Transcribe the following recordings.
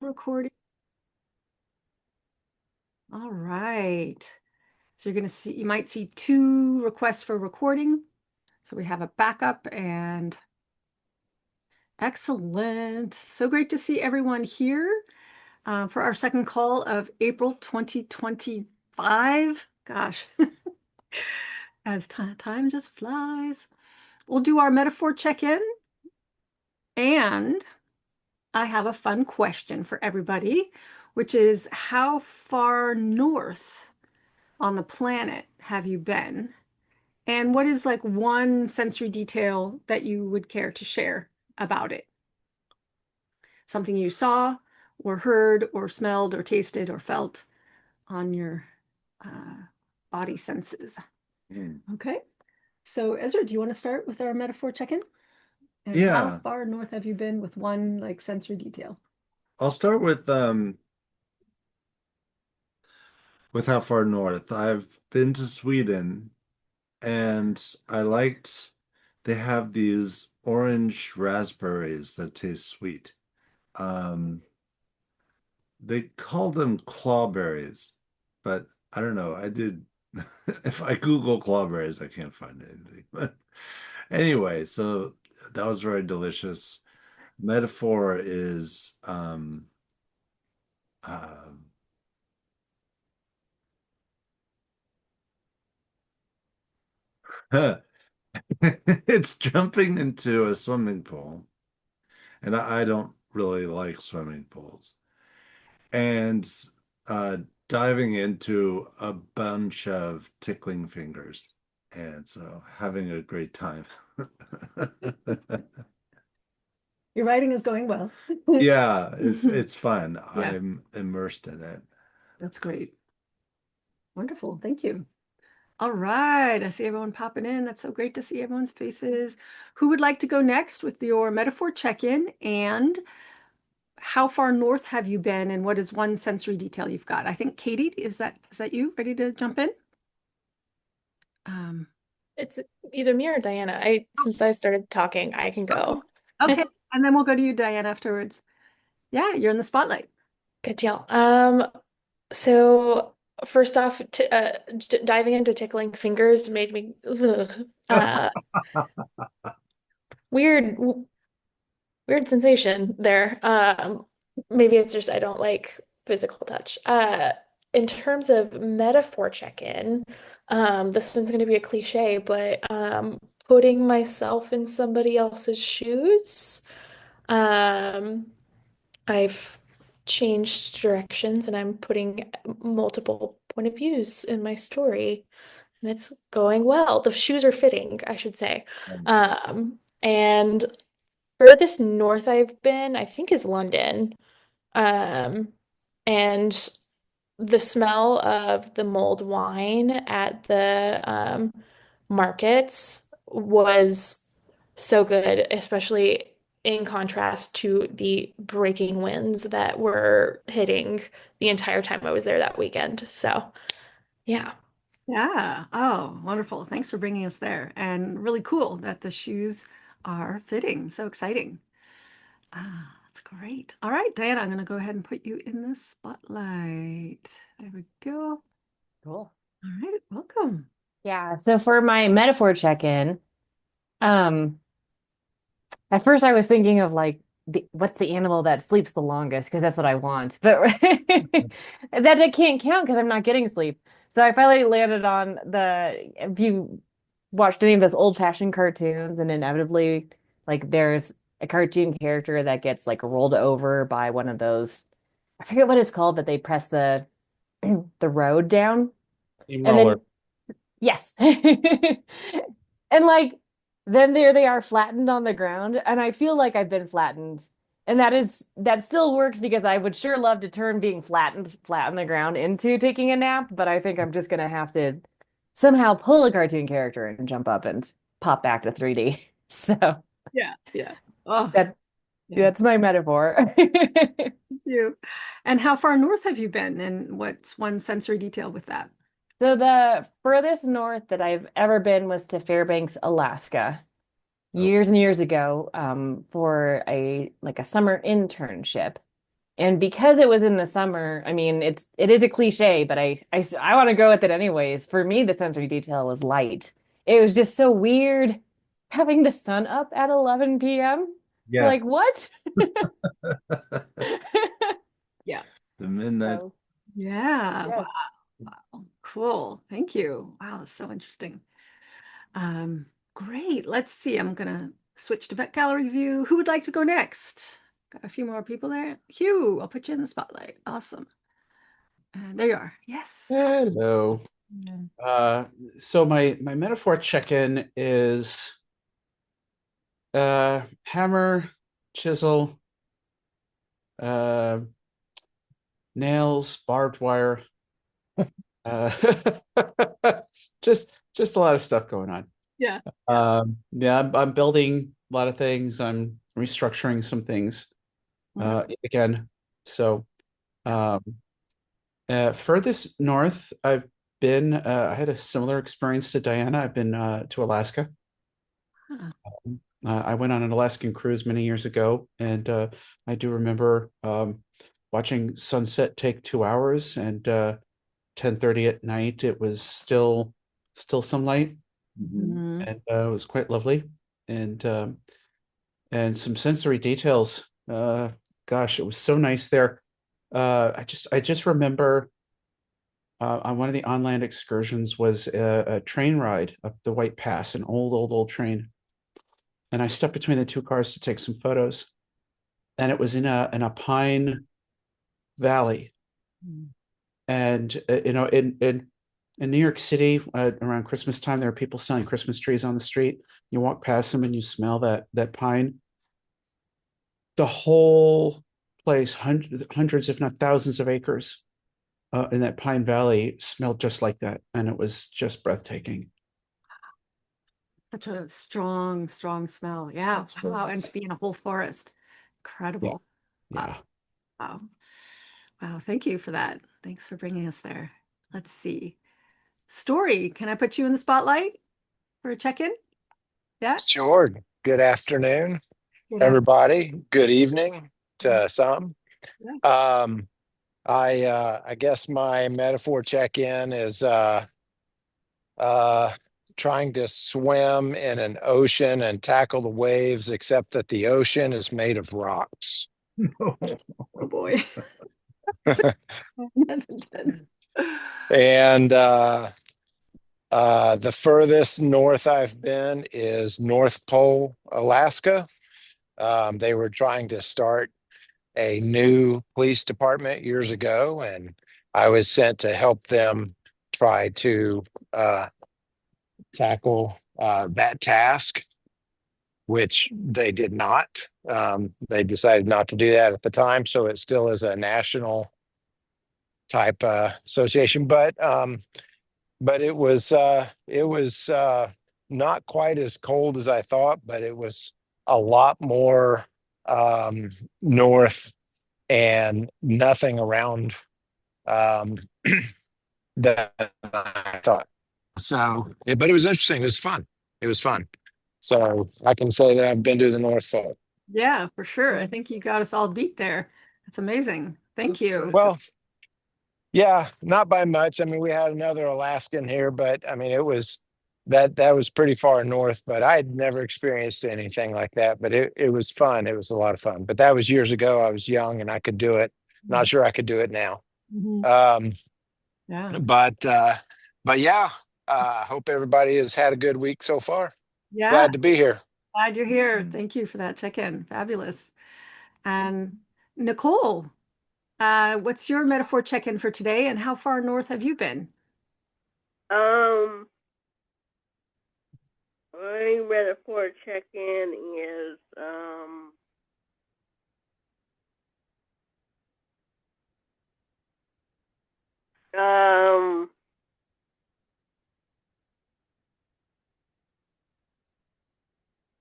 recording. All right. So you're going to see, you might see two requests for recording. So we have a backup and excellent. So great to see everyone here for our second call of April 2025. Gosh, as time just flies. We'll do our metaphor check-in, and I have a fun question for everybody, which is how far north on the planet have you been? And what is like one sensory detail that you would care to share about it? Something you saw or heard or smelled or tasted or felt on your uh, body senses. Mm. Okay. So Ezra, do you want to start with our metaphor check-in? And how Yeah, far north have you been with one like sensory detail? I'll start with how far north. I've been to Sweden and I liked they have these orange raspberries that taste sweet. Um they call them clawberries, but I don't know. I did if I Google clawberries, I can't find anything. But anyway, so that was very delicious. Metaphor is uh, it's jumping into a swimming pool, and I don't really like swimming pools, and uh, diving into a bunch of tickling fingers, and so having a great time. Your writing is going well. Yeah, it's fun. Yeah, I'm immersed in it. that's great. Wonderful. Thank you. All right. I see everyone popping in. That's so great to see everyone's faces. Who would like to go next with your metaphor check-in? And how far north have you been? And what is one sensory detail you've got? I think Katie, is that you ready to jump in? Um, It's either me or Diana. Since I started talking, I can okay. go. Okay. And then we'll go to you, Diane, afterwards. Yeah, you're in the spotlight. Good deal. So first off, t diving into tickling fingers made me ugh, weird, weird sensation there. Maybe it's just I don't like physical touch. In terms of metaphor check-in, this one's going to be a cliche, but putting myself in somebody else's shoes. Um, I've changed directions and I'm putting multiple point of views in my story, and it's going well. The shoes are fitting, I should say. And furthest north I've been, I think, is London. Um, and the smell of the mulled wine at the markets was so good, especially in contrast to the breaking winds that were hitting the entire time I was there that weekend. So, yeah. Yeah. Oh, wonderful. Thanks for bringing us there. And really cool that the shoes are fitting. So exciting. Ah, that's great. All right, Diana, I'm going to go ahead and put you in the spotlight. There we go. Cool. All right, welcome. Yeah. So for my metaphor check-in, um, at first I was thinking of like what's the animal that sleeps the longest? Because that's what I want. But that I can't count because I'm not getting sleep. So I finally landed on if you watched any of those old-fashioned cartoons, and inevitably like there's a cartoon character that gets like rolled over by one of those, I forget what it's called, but they press the the road down. And Steamroller. then yes. And like then there they are flattened on the ground, and I feel like I've been flattened. And that still works because I would sure love to turn being flattened flat on the ground into taking a nap, but I think I'm just gonna have to somehow pull a cartoon character and jump up and pop back to 3D. So Yeah, yeah. Oh, that yeah. that's my metaphor. Thank you. And how far north have you been? And what's one sensory detail with that? So the furthest north that I've ever been was to Fairbanks, Alaska, Oh, years and years ago, for a summer internship. And because it was in the summer, I mean, it is a cliche, but I want to go with it anyways. For me, the sensory detail was light. It was just so weird having the sun up at 11 p.m. Yes. Like what? Yeah. The midnight. So, Yeah. yes. Wow. Cool. Thank you. Wow, that's so interesting. Great. Let's see. I'm gonna switch to vet gallery view. Who would like to go next? Got a few more people there. Hugh, I'll put you in the spotlight. Awesome. And there you are. Yes. Hello. So my metaphor check-in is hammer, chisel, uh, nails, barbed wire, uh, just a lot of stuff going on. Yeah. Yeah, I'm building a lot of things. I'm restructuring some things again. So furthest north I've been, I had a similar experience to Diana. I've been to Alaska. Huh. I went on an Alaskan cruise many years ago, and I do remember watching sunset take 2 hours, and 10:30 at night it was still some light, Mhm. and it was quite lovely, and some sensory details. Gosh, it was so nice there. I just remember on one of the on-land excursions was a train ride up the White Pass, an old train. And I stepped between the two cars to take some photos. And it was in a pine valley. Mm. And in New York City around Christmas time, there are people selling Christmas trees on the street. You walk past them and you smell that pine. The whole place, hundreds, if not thousands of acres in that pine valley smelled just like that. And it was just breathtaking. Such a strong, strong smell. Yeah. Wow. And to be in a whole forest. Yeah. Incredible. Wow. Yeah. Wow. Wow. Thank you for that. Thanks for bringing us there. Let's see. Story, can I put you in the spotlight for a check-in? Yeah. Sure. Good afternoon, Good afternoon. everybody. Good evening to some. Yeah. I guess my metaphor check-in is uh trying to swim in an ocean and tackle the waves, except that the ocean is made of rocks. Oh boy. That's intense. And the furthest north I've been is North Pole, Alaska. They were trying to start a new police department years ago, and I was sent to help them try to tackle that task, which they did not. They decided not to do that at the time, so it still is a national type association. But it was not quite as cold as I thought, but it was a lot more north and nothing around um, that I thought. So, but it was interesting. It was fun. It was fun. So I can say that I've been to the North Pole. Yeah, for sure. I think you got us all beat there. That's amazing. Thank you. Well, yeah, not by much. I mean, we had another Alaskan here, but I mean, it was that was pretty far north, but I had never experienced anything like that. But it was fun. It was a lot of fun. But that was years ago. I was young and I could do it. Not sure I could do it now. Mhm. Um, Yeah. but yeah, hope everybody has had a good week so far. Yeah. Glad to be here. Glad you're here. Thank you for that check-in. Fabulous. And Nicole, what's your metaphor check-in for today, and how far north have you been? Um, my metaphor check-in is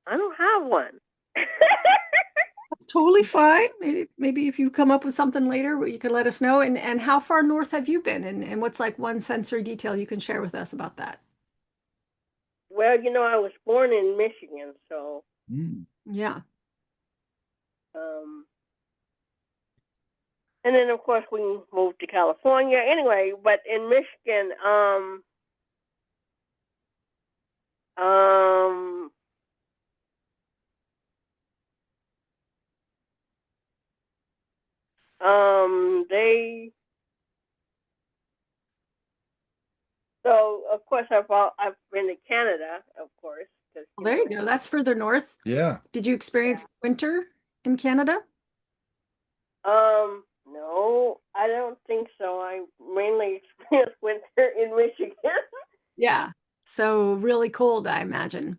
I don't have one. That's totally fine. Maybe if you come up with something later, you could let us know. And how far north have you been? And what's like one sensory detail you can share with us about that? Well, I was born in Michigan, so Yeah. um And then of course we moved to California anyway. But in Michigan, they. So of course I've been to Canada, of course. 'Cause, Well, there you go. That's further north. Yeah. Did you experience winter in Canada? No, I don't think so. I mainly experienced winter in Michigan. Yeah. So really cold, I imagine.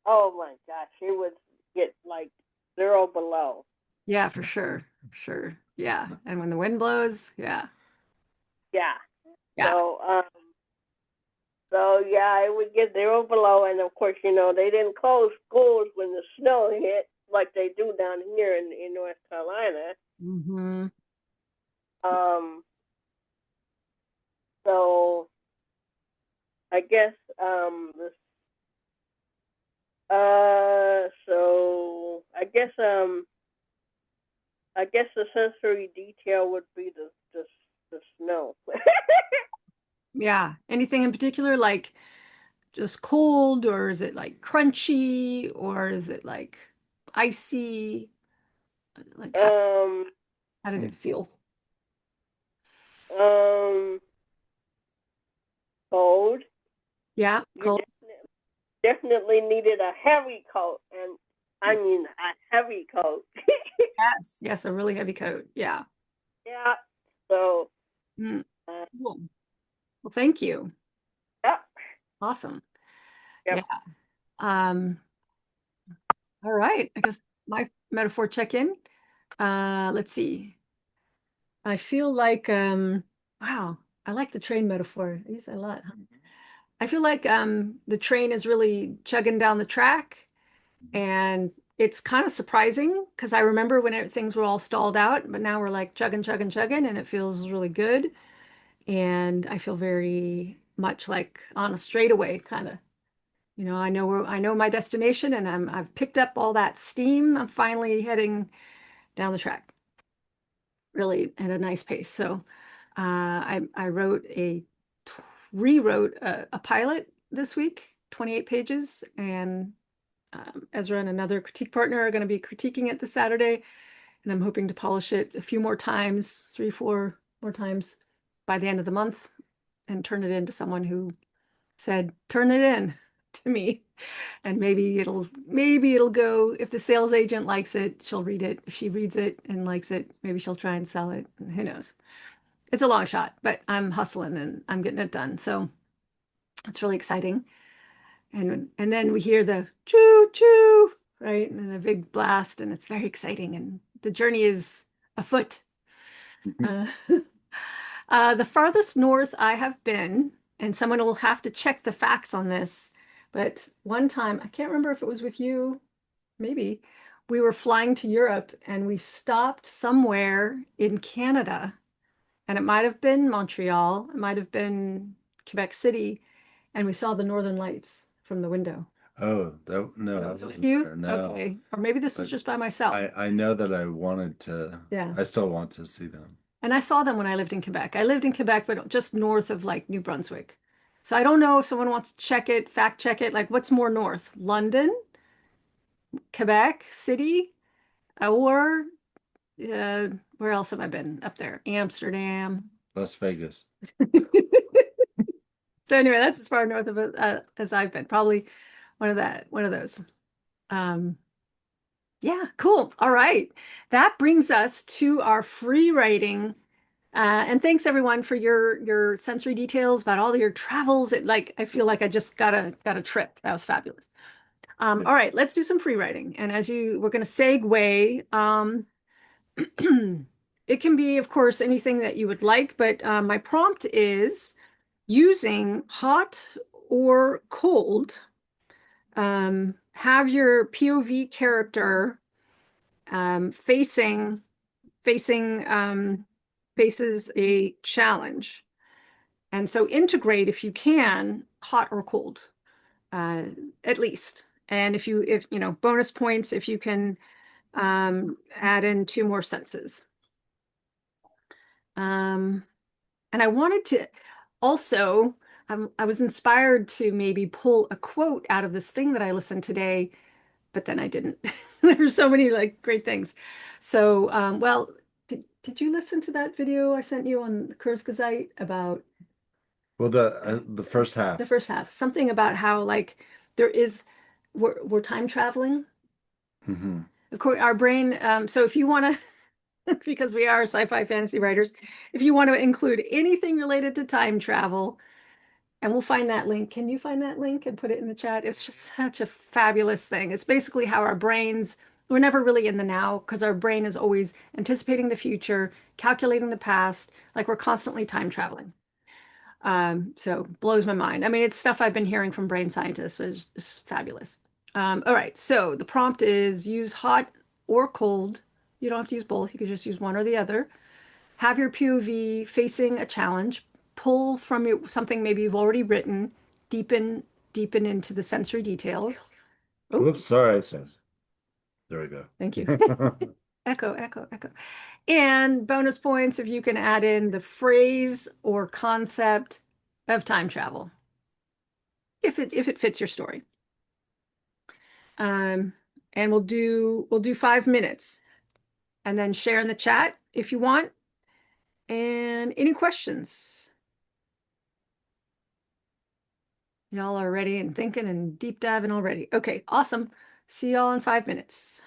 Oh my gosh, it would get like 0 below. Yeah, for sure. Sure. Yeah. And when the wind blows, yeah. Yeah. Yeah. So yeah, it would get 0 below, and of course, they didn't close schools when the snow hit like they do down here in North Carolina. Mm-hmm. So I guess I guess the sensory detail would be the snow. Yeah. Anything in particular, like just cold, or is it like crunchy, or is it like icy? Like how did it feel? Cold. Yeah, You cold. definitely needed a heavy coat, and I mean a heavy coat. Yes. Yes, a really heavy coat. Yeah. Yeah. So, Mm. Cool. Well, thank you. yeah. Awesome. Yep. Yeah. All right. I guess my metaphor check-in. Let's see. I feel like wow, I like the train metaphor. I use that a lot. Huh? I feel like the train is really chugging down the track, and it's kind of surprising because I remember when things were all stalled out, but now we're like chugging, chugging, chugging, and it feels really good. And I feel very much like on a straightaway kind of. I know my destination, and I've picked up all that steam. I'm finally heading down the track, really at a nice pace. So I rewrote a pilot this week, 28 pages, and Ezra and another critique partner are going to be critiquing it this Saturday, and I'm hoping to polish it a few more times, 3, 4 more times by the end of the month, and turn it into someone who said, "Turn it in to me." And maybe it'll go, if the sales agent likes it, she'll read it. If she reads it and likes it, maybe she'll try and sell it. Who knows? It's a long shot, but I'm hustling and I'm getting it done. So it's really exciting. And then we hear the choo choo, right? And a big blast, and it's very exciting. And the journey is afoot. Uh, the farthest north I have been, and someone will have to check the facts on this, but one time, I can't remember if it was with you, maybe, we were flying to Europe and we stopped somewhere in Canada, and it might have been Montreal, it might have been Quebec City, and we saw the Northern Lights from the window. Oh, no, that Was it with wasn't you? there. No. Okay. Or maybe this was But just by myself. I know that I wanted to. Yeah. I still want to see them. And I saw them when I lived in Quebec. I lived in Quebec, but just north of like New Brunswick. So I don't know if someone wants to check it, fact check it. Like, what's more north? London, Quebec City, or where else have I been up there? Amsterdam. Las Vegas. So anyway, that's as far north of it as I've been. Probably one of those. Yeah, cool. All right. That brings us to our free writing. And thanks everyone for your sensory details about all your travels. I feel like I just got a trip. That was fabulous. All right, let's do some free writing. And we're going to segue. It can be, of course, anything that you would like, but my prompt is using hot or cold. Have your POV character facing faces a challenge. And so integrate, if you can, hot or cold, at least. And if bonus points if you can add in 2 more senses. And I wanted to also, I was inspired to maybe pull a quote out of this thing that I listened today, but then I didn't. There were so many like great things. So, well, did you listen to that video I sent you on the Kurzgesagt about Well, the first half. the first half? Something about how like there is we're time traveling. Hmm. Of course, our brain. So if you want to, because we are sci-fi fantasy writers, if you want to include anything related to time travel, and we'll find that link. Can you find that link and put it in the chat? It's just such a fabulous thing. It's basically how our brains, we're never really in the now because our brain is always anticipating the future, calculating the past, like we're constantly time traveling. So blows my mind. I mean, it's stuff I've been hearing from brain scientists, but it's fabulous. All right, so the prompt is use hot or cold. You don't have to use both. You could just use one or the other. Have your POV facing a challenge. Pull from something maybe you've already written. Deepen into the sensory details. Oh, Whoops, sorry, I said. There we go. thank you. Echo, echo, echo. And bonus points if you can add in the phrase or concept of time travel, if it fits your story. And we'll do 5 minutes, and then share in the chat if you want. And any questions? Y'all are ready and thinking and deep diving already. Okay, awesome. See y'all in 5 minutes.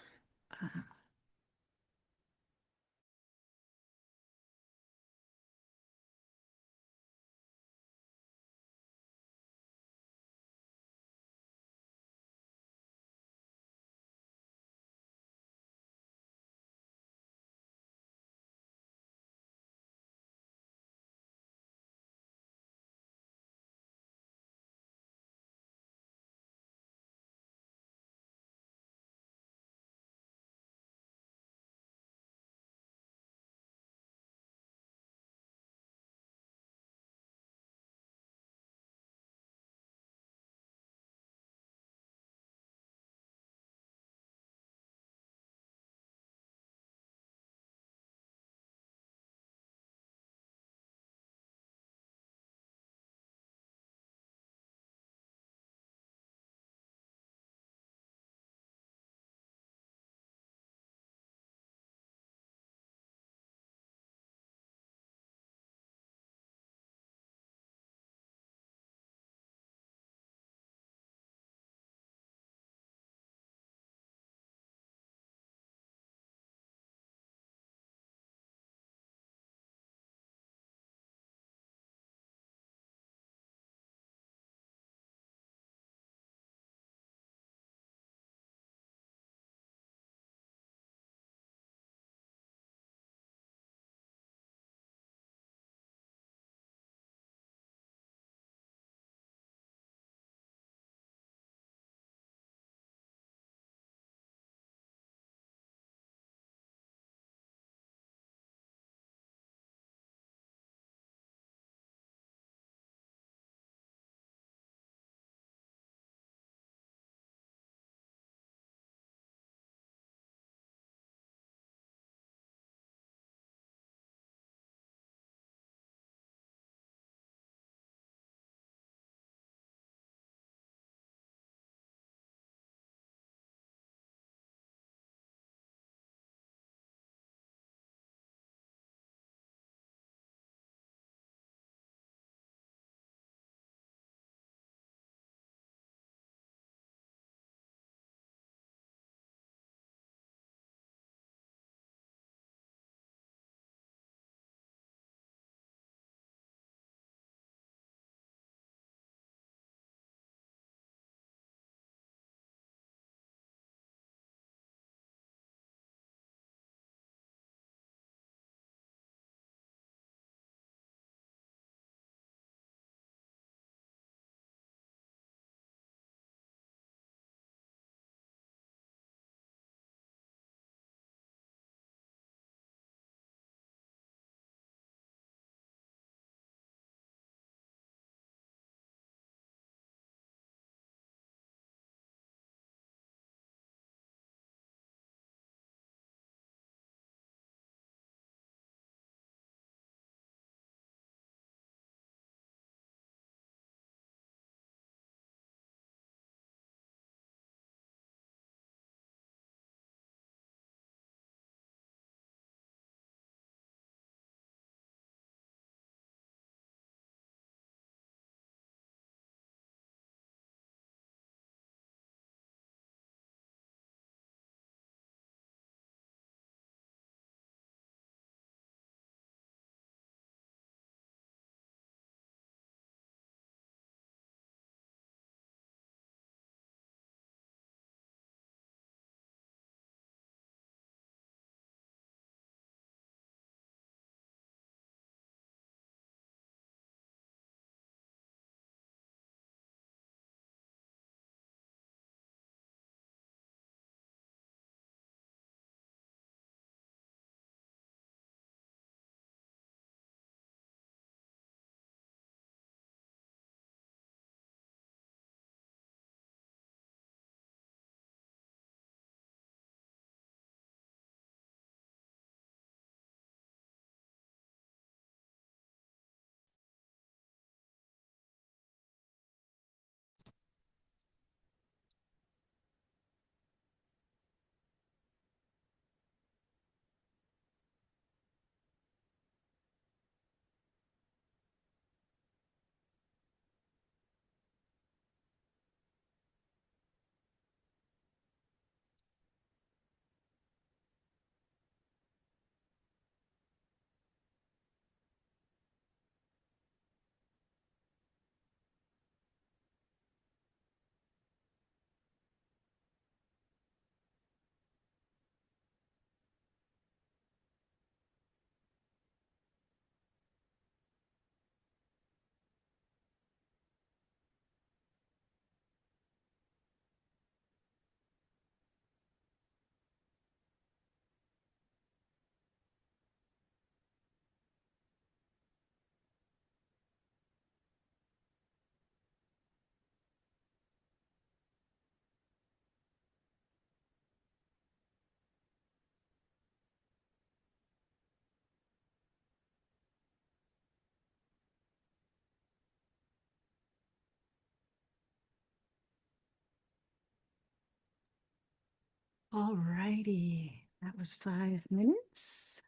All righty. That was 5 minutes.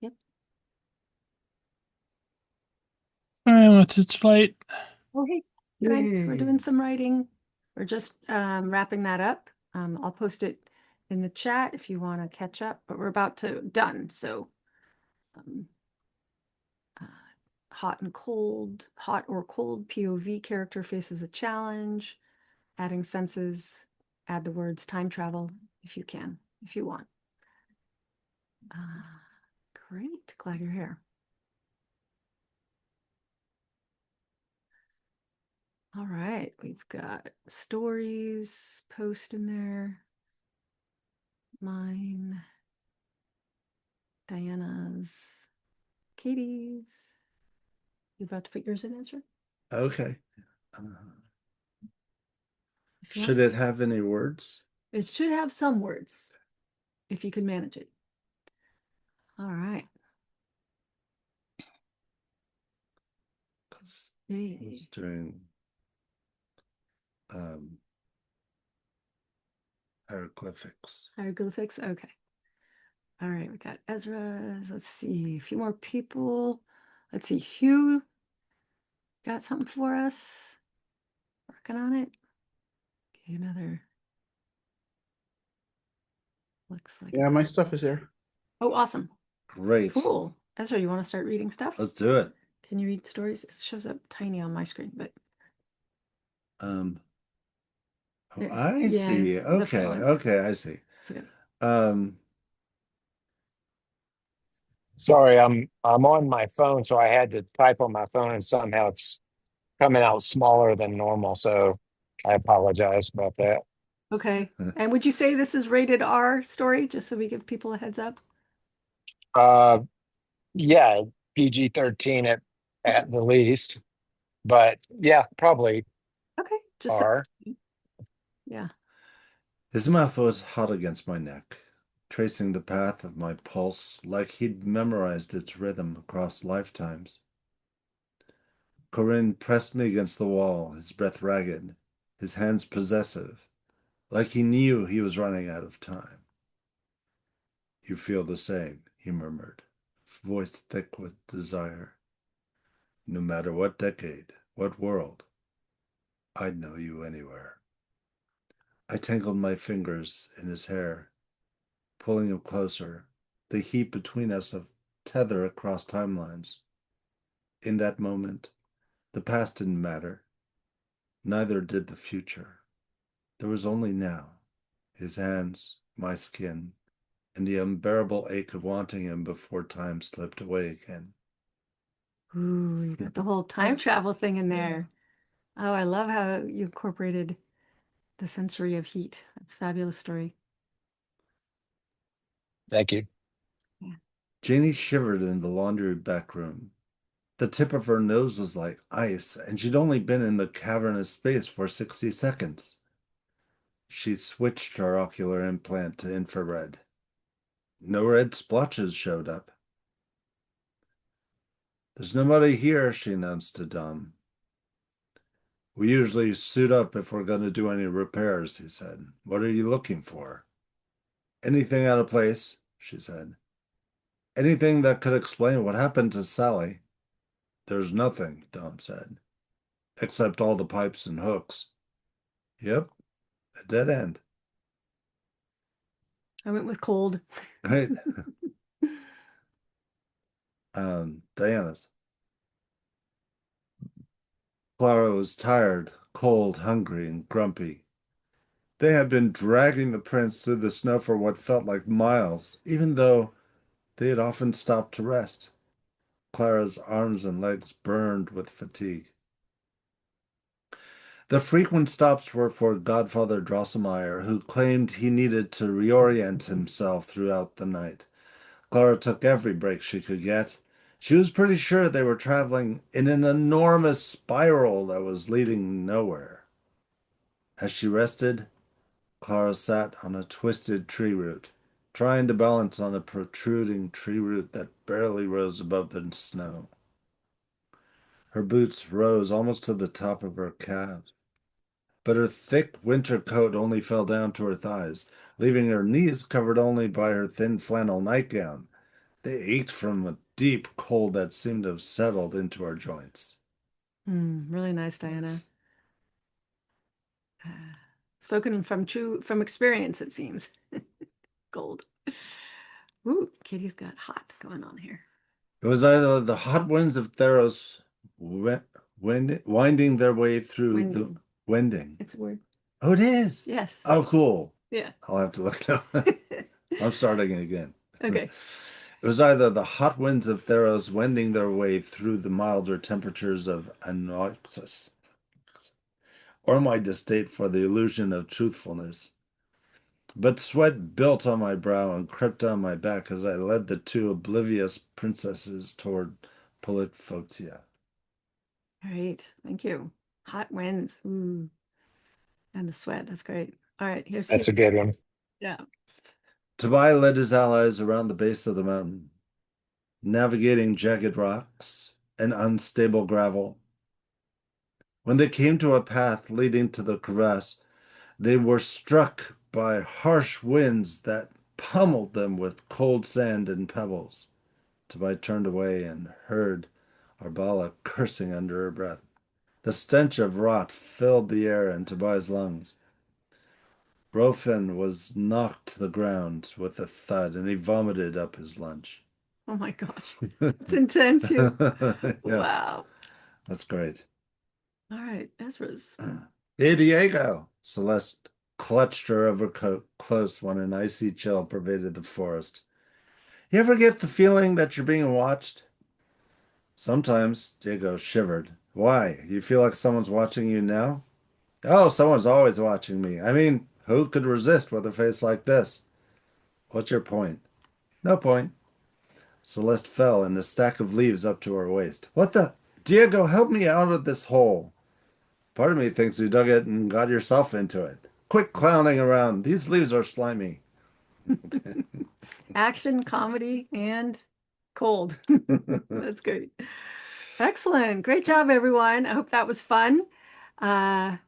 Yep. All right, with its flight. Oh, hey, guys, we're doing Yay. some writing. We're just wrapping that up. I'll post it in the chat if you want to catch up, but we're about to done. So, um, hot and cold, hot or cold POV character faces a challenge. Adding senses, add the words time travel if you can, if you want. Great, glad you're here. All right, we've got stories post in there. Mine, Diana's, Katie's. You about to put yours in, Ezra? Okay. If you Should want. it have any words? It should have some words, if you can manage it. All right. 'Cause I Hey. was doing hieroglyphics. Hieroglyphics. Okay. All right, we got Ezra's. Let's see, a few more people. Let's see, Hugh got something for us. Working on it. Okay, another. Looks like. Yeah, my stuff is there. Oh, awesome. Great. Cool. Ezra, you want to start reading stuff? Let's do it. Can you read stories? It shows up tiny on my screen, but Oh, There- I yeah, see. the Okay, font. okay, I see. it's okay. Sorry, I'm on my phone, so I had to type on my phone, and somehow it's coming out smaller than normal. So I apologize about that. Okay. And would you say this is rated R story, just so we give people a heads up? Yeah, PG-13 at the least, but yeah, probably Okay. Just so- R. yeah. His mouth was hot against my neck, tracing the path of my pulse like he'd memorized its rhythm across lifetimes. Corinne pressed me against the wall, his breath ragged, his hands possessive, like he knew he was running out of time. You feel the same, he murmured, voice thick with desire. No matter what decade, what world, I'd know you anywhere. I tangled my fingers in his hair, pulling him closer, the heat between us a tether across timelines. In that moment, the past didn't matter. Neither did the future. There was only now, his hands, my skin, and the unbearable ache of wanting him before time slipped away again. Ooh, you got the whole time travel thing in there. Oh, I love how you incorporated the sensory of heat. That's a fabulous story. Thank you. Janie shivered in the laundry back room. The tip of her nose was like ice, and she'd only been in the cavernous space for 60 seconds. She switched her ocular implant to infrared. No red splotches showed up. There's nobody here, she announced to Dom. We usually suit up if we're going to do any repairs, he said. What are you looking for? Anything out of place, she said. Anything that could explain what happened to Sally. There's nothing, Dom said, except all the pipes and hooks. Yep, a dead end. I went with cold. Right. Diana's. Clara was tired, cold, hungry, and grumpy. They had been dragging the prince through the snow for what felt like miles, even though they had often stopped to rest. Clara's arms and legs burned with fatigue. The frequent stops were for Godfather Drosselmeyer, who claimed he needed to reorient himself throughout the night. Clara took every break she could get. She was pretty sure they were traveling in an enormous spiral that was leading nowhere. As she rested, Clara sat on a twisted tree root, trying to balance on a protruding tree root that barely rose above the snow. Her boots rose almost to the top of her calves, but her thick winter coat only fell down to her thighs. leaving her knees covered only by her thin flannel nightgown. They ached from a deep cold that seemed to have settled into our joints. Really nice, Diana. Yes. Spoken from experience, it seems. Gold. Ooh, Katie's got hot going on here. It was either the hot winds of Theros winding their way through the winding. It's a word. Oh, it is. Yes. Oh, cool. Yeah. I'll have to look it up. I'm starting again. Okay. It was either the hot winds of Theros wending their way through the milder temperatures of Anoipsis, or my distaste for the illusion of truthfulness. But sweat built on my brow and crept down my back as I led the two oblivious princesses toward Polyphotia. All right. Thank you. Hot winds. Ooh. And the sweat. That's great. All right. Here's That's a good one. Yeah. Tobias led his allies around the base of the mountain, navigating jagged rocks and unstable gravel. When they came to a path leading to the crevasse, they were struck by harsh winds that pummeled them with cold sand and pebbles. Tobias turned away and heard Arbala cursing under her breath. The stench of rot filled the air in Tobias' lungs. Brofin was knocked to the ground with a thud, and he vomited up his lunch. Oh my gosh. It's intense. Yeah, Wow. that's great. All right. Ezra's. Hey, Diego! Celeste clutched her overcoat close when an icy chill pervaded the forest. You ever get the feeling that you're being watched? Sometimes, Diego shivered. Why? You feel like someone's watching you now? Oh, someone's always watching me. I mean, who could resist with a face like this? What's your point? No point. Celeste fell in a stack of leaves up to her waist. What the? Diego, help me out of this hole. Part of me thinks you dug it and got yourself into it. Quit clowning around. These leaves are slimy. Action, comedy, and cold. That's great. Excellent. Great job, everyone. I hope that was fun. Now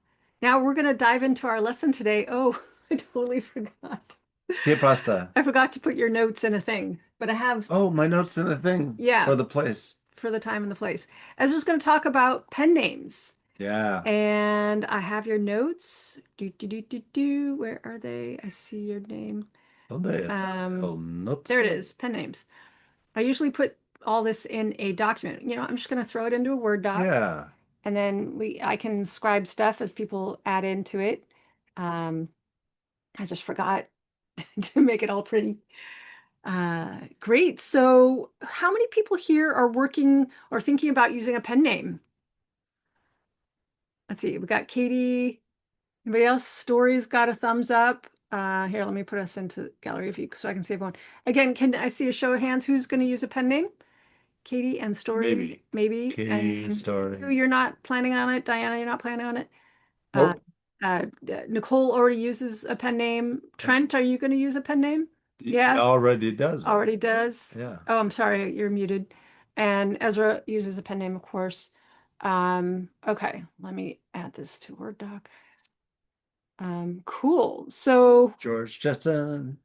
we're going to dive into our lesson today. Oh, I totally forgot. Hey, pasta. I forgot to put your notes in a thing, but I have Oh, my notes in a thing. Yeah. For the place. for the time and the place. Ezra's going to talk about pen names. Yeah. And I have your notes. Where are they? I see your name. There it is, pen names. I usually put all this in a document. You know, I'm just going to throw it into a Word doc. Yeah. And then I can scribe stuff as people add into it. I just forgot to make it all pretty. Great. So how many people here are working or thinking about using a pen name? Let's see. We got Katie. Anybody else? Story's got a thumbs up. Here, let me put us into gallery view so I can see everyone. Again, can I see a show of hands? Who's going to use a pen name? Katie and Story, maybe. Katie, And Story. you're not planning on it. Diana, you're not planning on it. Nope. Nicole already uses a pen name. Trent, are you going to use a pen name? Yeah. Already does. Already does. Yeah. Oh, I'm sorry, you're muted. And Ezra uses a pen name, of course. Okay, let me add this to Word doc. Cool. So George Jetson.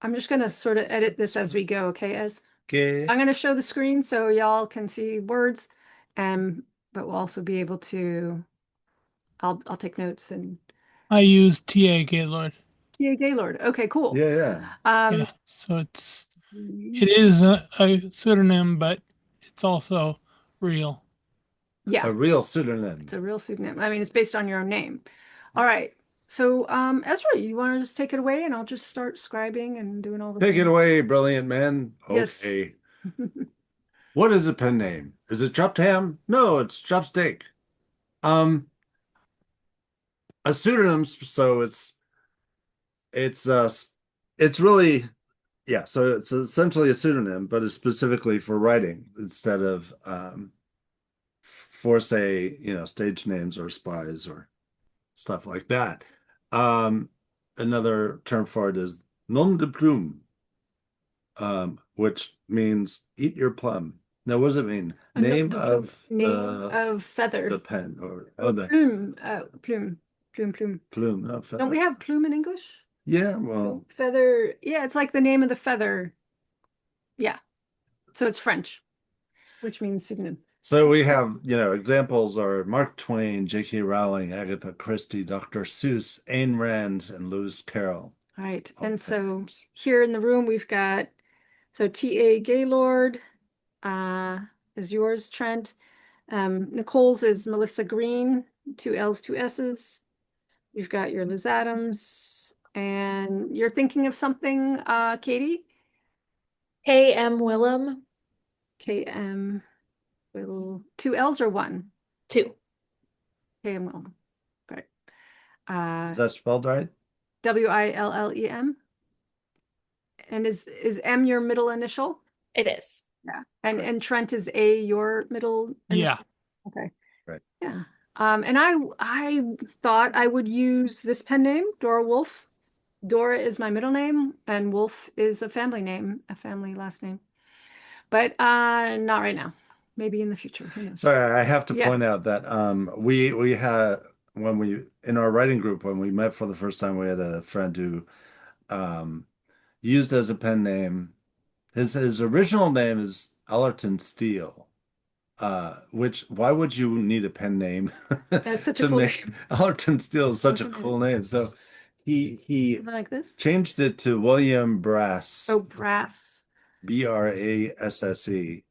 I'm just gonna sort of edit this as we go, okay, Ez? Okay. I'm gonna show the screen so y'all can see words, but we'll also be able to. I'll take notes and. I use T.A. Gaylord. Yeah, Gaylord. Okay, cool. Yeah. Yeah, so it is a pseudonym, but it's also real. Yeah. A real pseudonym. It's a real pseudonym. I mean, it's based on your own name. All right. So, Ezra, you want to just take it away and I'll just start scribing and doing all the Take it things. away, brilliant man. Yes. Okay. What is a pen name? Is it chopped ham? No, it's chopstick. A pseudonym, so it's really, yeah, so it's essentially a pseudonym, but it's specifically for writing instead of for, say, stage names or spies or stuff like that. Another term for it is nom de plume, which means eat your plum. Now, what does it mean? Name of feather. the pen, or plume. Plume. plume, not feather. Don't we have plume in English? Yeah, well, Feather, yeah, it's like the name of the feather. Yeah. So it's French, which means pseudonym. so we have, examples are Mark Twain, J.K. Rowling, Agatha Christie, Dr. Seuss, Ayn Rand, and Lewis Carroll. Right. All And pen so names. here in the room, we've got, so T.A. Gaylord is yours, Trent. Nicole's is Melissa Green, 2 L's, 2 S's. You've got your Liz Adams, and you're thinking of something, Katie? K.M. Willem, KM will 2 L's or 1? 2. KM will. Great. Is that spelled right? Willem. And is M your middle initial? It is. Yeah. And Trent is A your middle initial? Yeah. Okay. Right. Yeah. And I thought I would use this pen name, Dora Wolf. Dora is my middle name, and Wolf is a family name, a family last name. But not right now. Maybe in the future. Who knows? Sorry, I have to Yeah. point out that we had when we in our writing group when we met for the first time, we had a friend who um used as a pen name. His original name is Allerton Steele. Which why would you need a pen name That's such a to cool make Allerton Steele is such a Something cool name? So he like this. changed it to William Brass, Oh, Brass. Brasse.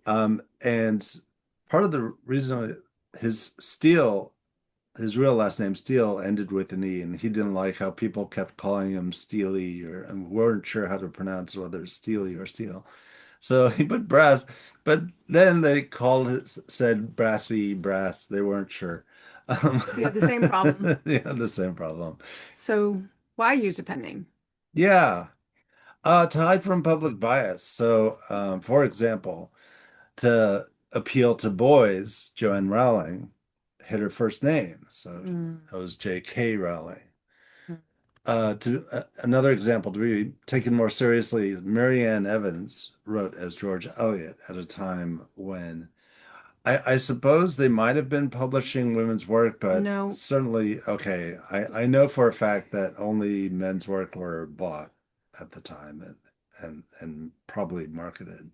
And part of the reason his Steele, his real last name Steele, ended with an E, and he didn't like how people kept calling him Steely, and weren't sure how to pronounce whether it's Steely or Steele. So he put brass, but then they called it, said brassy brass. They weren't sure. We had the same problem. Yeah, the same problem. So why use a pen name? Yeah. To hide from public bias. So, for example, to appeal to boys, Joanne Rowling hid her first name. So that was J.K. Rowling. Another example to be taken more seriously, Marianne Evans wrote as George Eliot at a time when I suppose they might have been publishing women's work, but No. certainly, okay, I know for a fact that only men's work were bought at the time and probably marketed.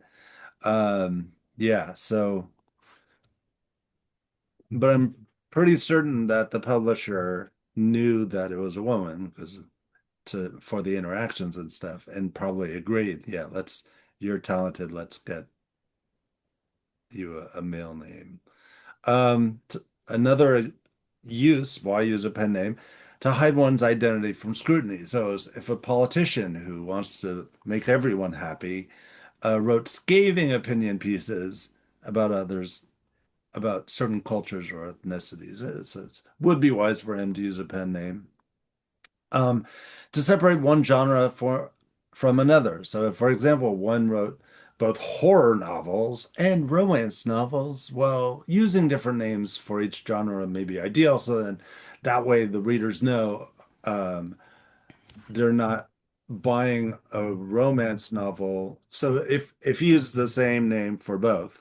Yeah, so, but I'm pretty certain that the publisher knew that it was a woman because for the interactions and stuff, and probably agreed, yeah, you're talented, let's get you a male name. Another why use a pen name? To hide one's identity from scrutiny. So if a politician who wants to make everyone happy wrote scathing opinion pieces about others, about certain cultures or ethnicities, it would be wise for him to use a pen name. To separate one genre from another. So if, for example, one wrote both horror novels and romance novels, well, using different names for each genre may be ideal. So then that way the readers know they're not buying a romance novel. So if he uses the same name for both,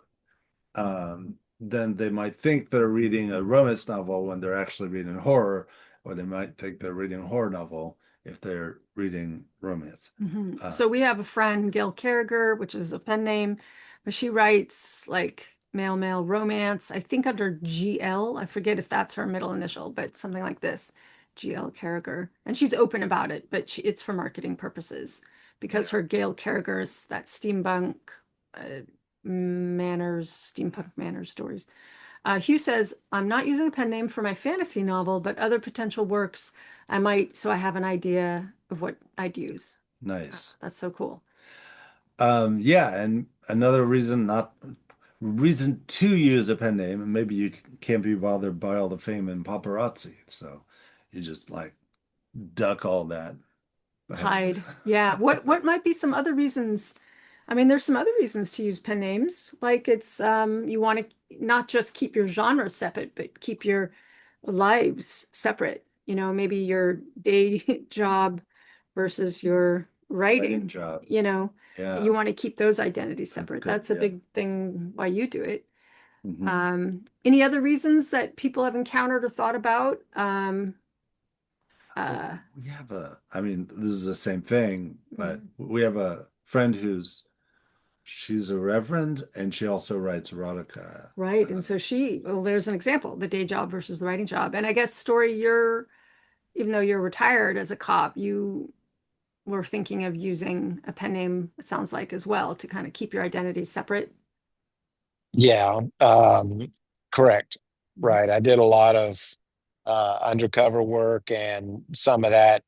then they might think they're reading a romance novel when they're actually reading horror, or they might think they're reading a horror novel if they're reading romance. So we have a friend, Gail Carriger, which is a pen name, but she writes like male romance, I think under GL. I forget if that's her middle initial, but something like this, GL Carriger. And she's open about it, but it's for marketing purposes because her Gail Carriger is that steampunk manners stories. Hugh says, I'm not using a pen name for my fantasy novel, but other potential works I might, so I have an idea of what I'd use. Nice. That's so cool. Yeah, and another reason to use a pen name, and maybe you can't be bothered by all the fame and paparazzi, so you just like duck all that. Hide. Yeah. What might be some other reasons? I mean, there's some other reasons to use pen names. Like it's you want to not just keep your genre separate, but keep your lives separate. You know, maybe your day job versus your writing job. You know, Yeah. you want to keep those identities separate. Good, That's a yeah. big thing why you do it. Mhm. Any other reasons that people have encountered or thought about? We have I mean, this is the same thing, but we have a friend she's a reverend and she also writes erotica. Right. And so well, there's an example, the day job versus the writing job. And I guess, Story, even though you're retired as a cop, you were thinking of using a pen name, it sounds like, as well, to kind of keep your identity separate. Yeah, correct. Right. I did a lot of undercover work, and some of that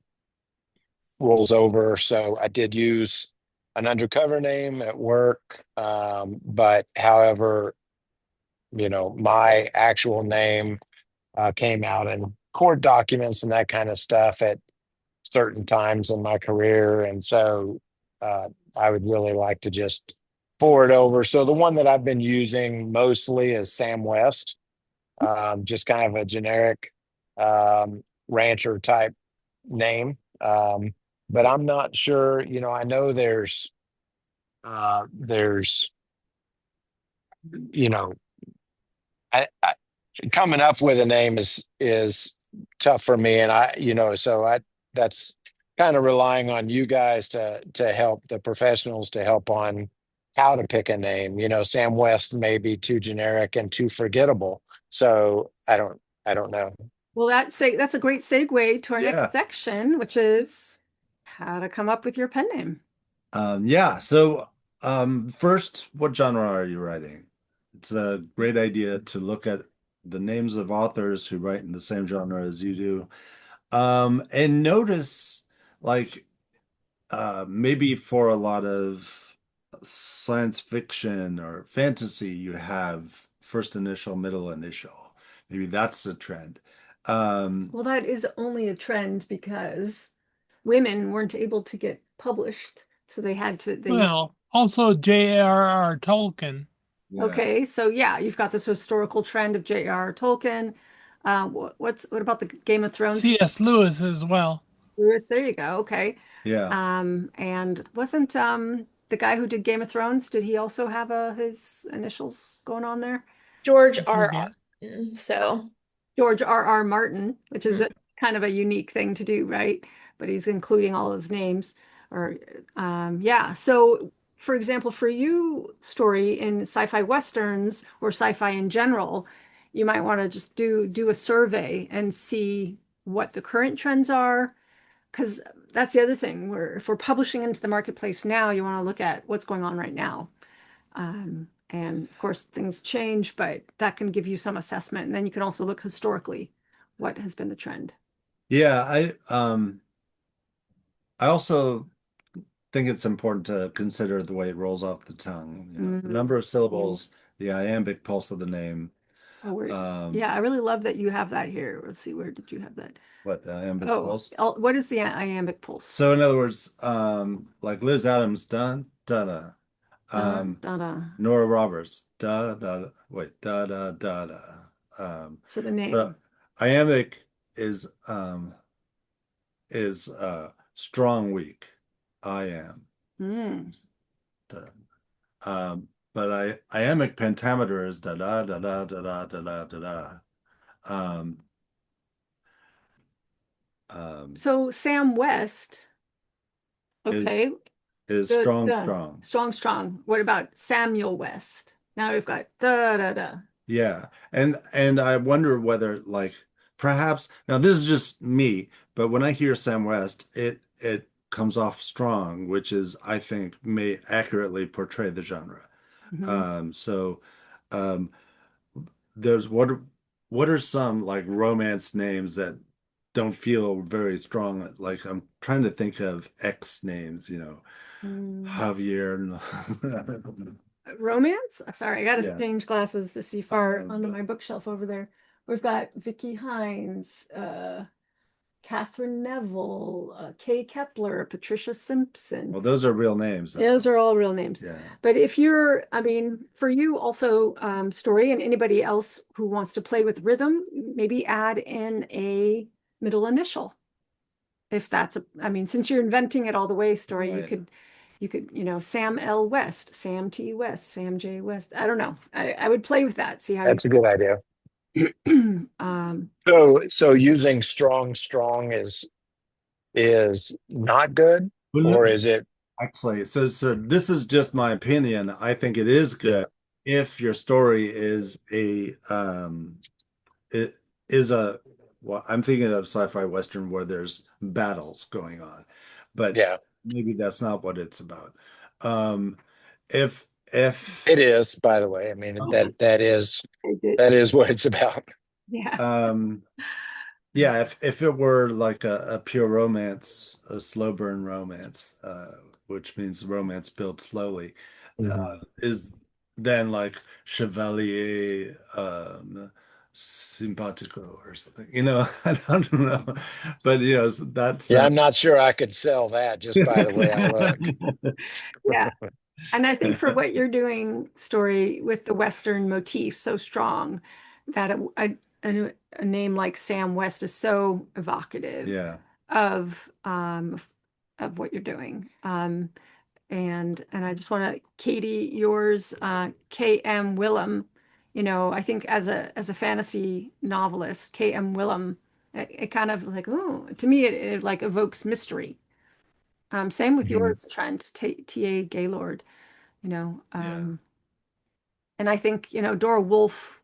rolls over. So I did use an undercover name at work. But however, my actual name came out in court documents and that kind of stuff at certain times in my career. And so I would really like to just forward over. So the one that I've been using mostly is Sam West, just kind of a generic rancher type name. But I'm not sure, I know there's, I coming up with a name is tough for me. And that's kind of relying on you guys to help the professionals to help on how to pick a name. Sam West may be too generic and too forgettable. So I don't know. Well, that's a great segue to our Yeah. next section, which is how to come up with your pen name. Yeah. So first, what genre are you writing? It's a great idea to look at the names of authors who write in the same genre as you do. And notice, like, maybe for a lot of science fiction or fantasy, you have first initial, middle initial. Maybe that's the trend. Well, that is only a trend because women weren't able to get published, so they had to. Well, also J.R.R. Tolkien. Yeah. Okay, so yeah, you've got this historical trend of J.R.R. Tolkien. What about the Game of Thrones? C.S. Lewis as well. Lewis, there you go. Okay. Yeah. And wasn't the guy who did Game of Thrones, did he also have his initials going on there? George I R. forget. Martin. So George R.R. Martin, which is kind of a unique thing to do, right? But he's including all his names. Yeah. So, for example, for you, Story, in sci-fi westerns or sci-fi in general, you might want to just do a survey and see what the current trends are. Because that's the other thing, if we're publishing into the marketplace now, you want to look at what's going on right now. And of course, things change, but that can give you some assessment. And then you can also look historically, what has been the trend. Yeah, I also think it's important to consider the way it rolls off the tongue. The number of syllables, the iambic pulse of the name. Yeah, I really love that you have that here. Let's see, where did you have that? What, the iambic pulse? What is the iambic pulse? So in other words, like Liz Adams, dun, da, da. Nora Roberts, da, da, wait, da, da, da, da. So the name. But iambic is strong, weak. I am. But iambic pentameter is da da da da da da da da da da. So Sam West, okay, is good, strong, done. strong. Strong, strong. What about Samuel West? Now we've got da da da. Yeah, and I wonder whether, like, perhaps now this is just me, but when I hear Sam West, it comes off strong, which is, I think, may accurately portray the genre. So there's what are some, like, romance names that don't feel very strong? Like, I'm trying to think of X names, Javier. Romance? Sorry, I gotta change glasses to see far onto my bookshelf over there. We've got Vicky Hines, Catherine Neville, Kay Kepler, Patricia Simpson. Well, those are real names. Those are all real names. Yeah. But for you also, Story, and anybody else who wants to play with rhythm, maybe add in a middle initial. If that's since you're inventing it all the way, Story, right. you could, Sam L. West, Sam T. West, Sam J. West. I don't know. I would play with that. See how that's a good idea. So using strong is is not good, Well, or is it? actually, so this is just my opinion. I think it is good if your story is it is a well, I'm thinking of sci-fi western where there's battles going on, but Yeah, maybe that's not what it's about. Um, if it is. By the way, I mean oh, that is what it's about. Yeah. um yeah, if it were like a pure romance, a slow burn romance, which means romance built slowly, is then like Chevalier Simpatico or something. I don't know. But that's Yeah, I'm not sure I could sell that just by the way I look. Yeah. And I think for what you're doing, story with the Western motif so strong that a name like Sam West is so evocative yeah, of what you're doing. And I just want to, Katie, yours, K.M. Willem. I think as a fantasy novelist, K.M. Willem, it kind of like, oh, to me it like evokes mystery. Same with mhm, yours, Trent, T.A. Gaylord, you know. yeah, And I think, Dora Wolf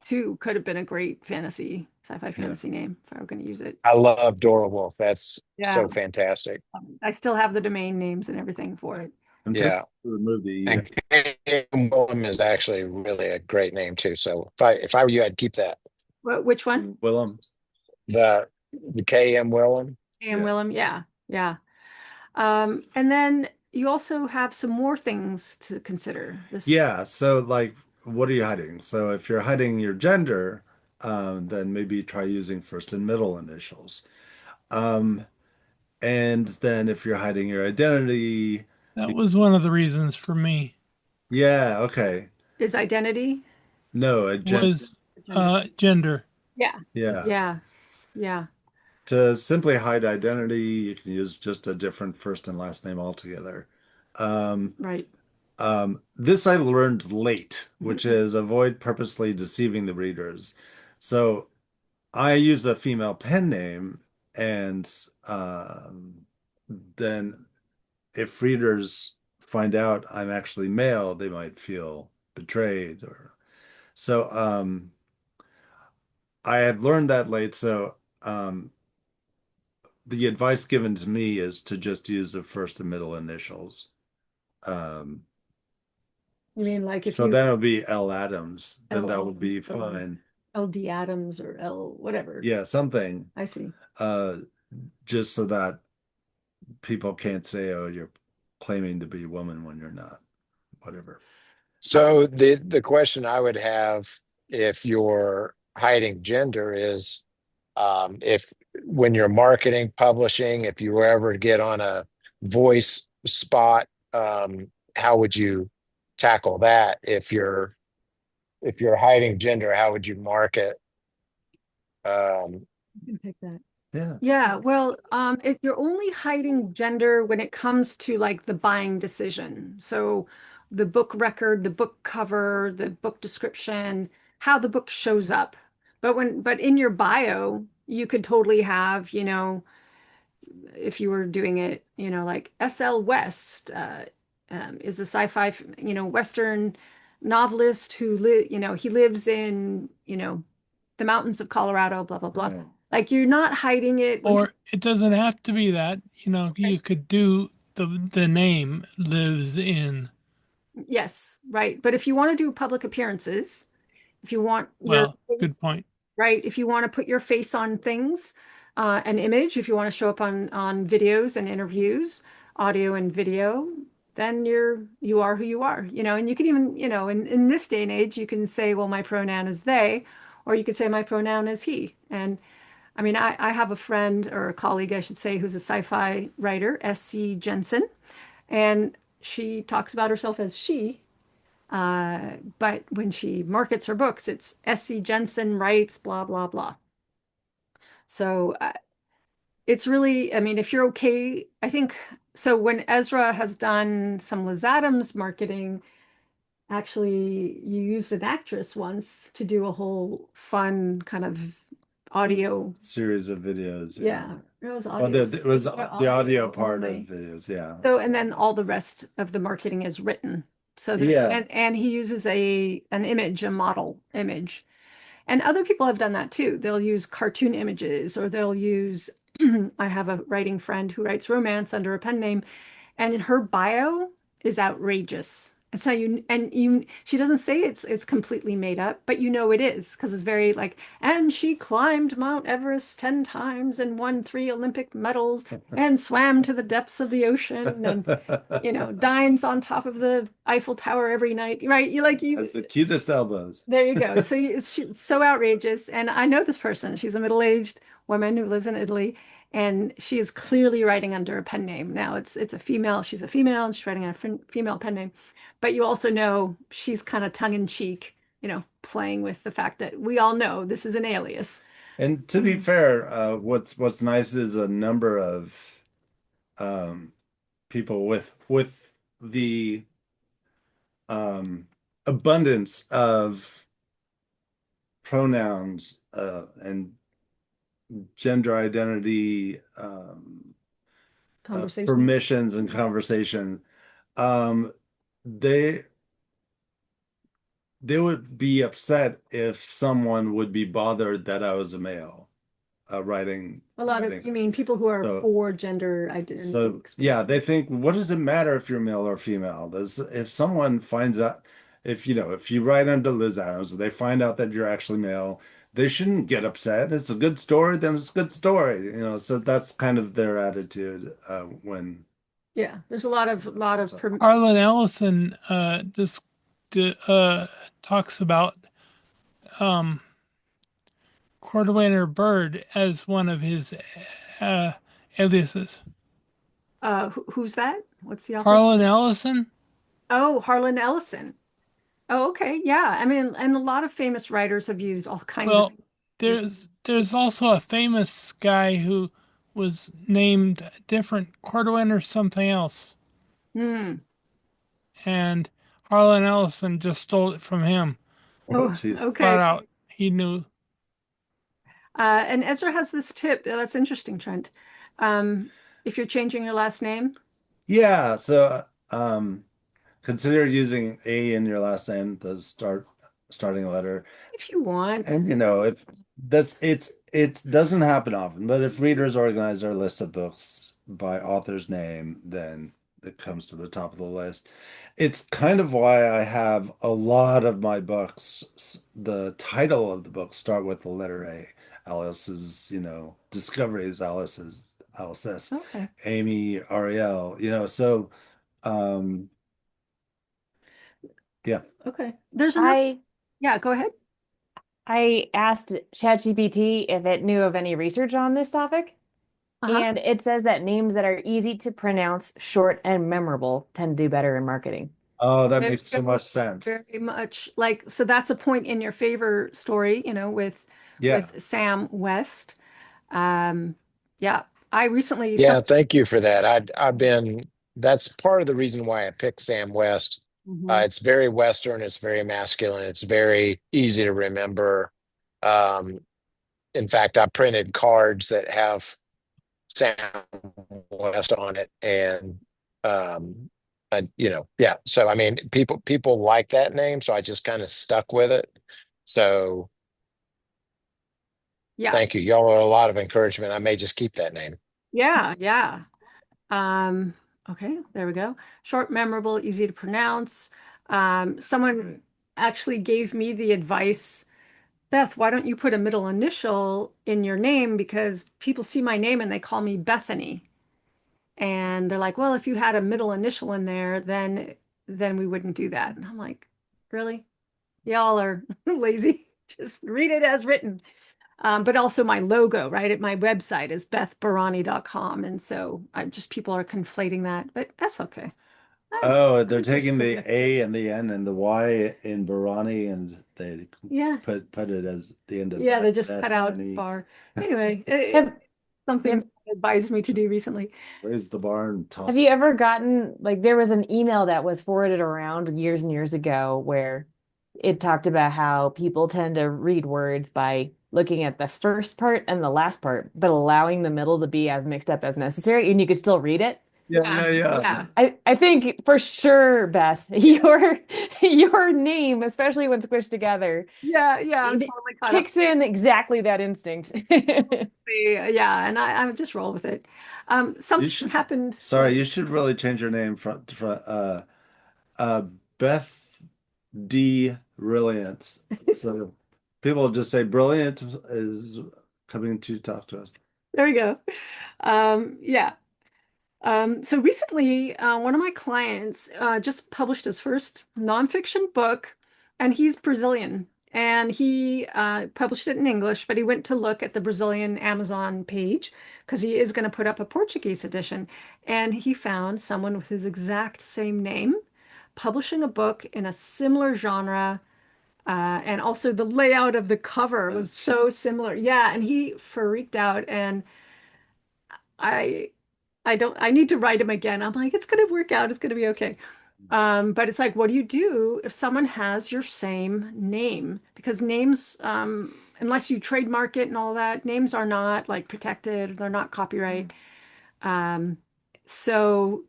too could have been a great sci-fi yeah. fantasy name if I were going to use it. I love Dora Wolf. That's Yeah. so fantastic. I still have the domain names and everything for it. Until Yeah. you remove the E. And K.M. Willem is actually really a great name too. So if I were you, I'd keep that. Which one? Willem. The K.M. Willem. K.M. Yeah. Willem. Yeah. Yeah. And then you also have some more things to consider. Yeah, so like what are you hiding? So if you're hiding your gender, then maybe try using first and middle initials. Um, and then if you're hiding your identity, That was one of the reasons for me yeah, okay. Is identity. No, a gender. was gender. Yeah. Yeah. Yeah. Yeah. To simply hide identity, you can use just a different first and last name altogether. Um, Right. this I learned late, which is avoid purposely deceiving the readers. So I use a female pen name, and then if readers find out I'm actually male, they might feel betrayed or so. I had learned that late, so the advice given to me is to just use the first and middle initials. Um, You mean like if so you then it'll be L Adams, then that LL would be or fine. LD Adams or L whatever. Yeah, something. I see. Uh, just so that people can't say, "Oh, you're claiming to be a woman when you're not." Whatever. So the question I would have if you're hiding gender is if when you're marketing, publishing, if you were ever to get on a voice spot, how would you tackle that? If you're hiding gender, how would you market? Um, You can pick that. Yeah. Yeah, well, if you're only hiding gender when it comes to like the buying decision. So the book record, the book cover, the book description, how the book shows up. But in your bio, you could totally have, if you were doing it, like S.L. West is a sci-fi, Western novelist who he lives in, the mountains of Colorado, blah, blah, blah. Yeah. Like you're not hiding it when Or it doesn't have to be that. You could do the name lives in. yes, right. But if you want to do public appearances, if you want your Well, face, good point. right, if you want to put your face on things, an image, if you want to show up on videos and interviews, audio and video, then you are who you are, and you can even, in this day and age, you can say, well, my pronoun is they, or you could say my pronoun is he. And I mean, I have a friend or a colleague, I should say, who's a sci-fi writer, S.C. Jensen, and she talks about herself as she. But when she markets her books, it's S.C. Jensen writes, blah, blah, blah. So it's really, I mean, if you're okay, I think, so when Ezra has done some Liz Adams marketing, actually, you used an actress once to do a whole fun kind of audio. series of videos. Yeah, it was Well, audio. it was the audio part of only. videos. Yeah. So, and then all the rest of the marketing is written. So that, Yeah. and he uses an image, a model image. And other people have done that too. They'll use cartoon images, or they'll use, I have a writing friend who writes romance under a pen name, and in her bio is outrageous. And so she doesn't say it's completely made up, but you know it is because it's very like, and she climbed Mount Everest 10 times and won 3 Olympic medals and swam to the depths of the ocean and dines on top of the Eiffel Tower every night, right? Has the cutest elbows. There you go. So it's so outrageous. And I know this person. She's a middle-aged woman who lives in Italy, and she is clearly writing under a pen name. Now it's a female. She's a female, and she's writing on a female pen name. But you also know she's kind of tongue-in-cheek, playing with the fact that we all know this is an alias. And to be fair, what's nice is a number of people with the abundance of pronouns and gender identity Conversation. permissions and conversation. They would be upset if someone would be bothered that I was a male writing. You mean people who are for gender identity? So yeah, they think, what does it matter if you're male or female? If someone finds out, if you write under Liz Adams, they find out that you're actually male, they shouldn't get upset. It's a good story, then it's a good story. So that's kind of their attitude when. Yeah, there's a lot of Harlan Ellison talks about Cordwainer Bird as one of his aliases. Who's that? What's the author? Harlan Ellison. Oh, Harlan Ellison. Oh, okay. Yeah. I mean, and a lot of famous writers have used all kinds of. There's also a famous guy who was named different, Cordwainer something else. And Harlan Ellison just stole it from him. Oh, okay. Flat out, he knew. And Ezra has this tip. That's interesting, Trent. If you're changing your last name. Yeah. So consider using A in your last name, the starting letter. If you want. And it doesn't happen often, but if readers organize their list of books by author's name, then it comes to the top of the list. It's kind of why I have a lot of my books, the title of the book start with the letter A. Alice's, Discoveries, Alice's, Okay. Amy, Ariel, so yeah. Okay. There's another. Yeah, go ahead. I asked ChatGPT if it knew of any research on this topic, and it says that names that are easy to pronounce, short, and memorable tend to do better in marketing. Oh, that makes so much sense. Very much. So that's a point in your favor story, with Sam West. Yeah, I recently. Yeah, thank you for that. That's part of the reason why I picked Sam West. It's very Western, it's very masculine, it's very easy to remember. In fact, I printed cards that have Sam West on it, and so I mean, people like that name, so I just kind of stuck with it. So yeah, thank you. Y'all are a lot of encouragement. I may just keep that name. Yeah. Okay, there we go. Short, memorable, easy to pronounce. Someone actually gave me the advice, Beth, why don't you put a middle initial in your name? Because people see my name and they call me Bethany. And they're like, well, if you had a middle initial in there, then we wouldn't do that. And I'm like, really? Y'all are lazy. Just read it as written. But also my logo, right, at my website is bethbarani.com. And so people are conflating that, but that's okay. Oh, they're taking the A and the N and the Y in Barani, and they put it as the end of they just cut out bar. Anyway, something advised me to do recently. Raise the bar and toss. Have you ever gotten, there was an email that was forwarded around years and years ago where it talked about how people tend to read words by looking at the first part and the last part, but allowing the middle to be as mixed up as necessary, and you could still read it. Yeah. I think for sure, Beth, your name, especially when squished together, Yeah, I'm it totally caught up. kicks in exactly that instinct. Yeah, and I just roll with it. Something should- happened. Sorry, you should really change your name from Beth D. Brilliant. So people just say Brilliant is coming to talk to us. There we go. Yeah. So recently, one of my clients just published his first nonfiction book, and he's Brazilian. And he published it in English, but he went to look at the Brazilian Amazon page because he is going to put up a Portuguese edition. And he found someone with his exact same name publishing a book in a similar genre. And also the layout of the cover was so similar. Yeah, and he freaked out. And I I need to write him again. I'm like, it's gonna work out, it's gonna be okay. But it's like, what do you do if someone has your same name? Because names, unless you trademark it and all that, names are not like protected, they're not copyright. Um, so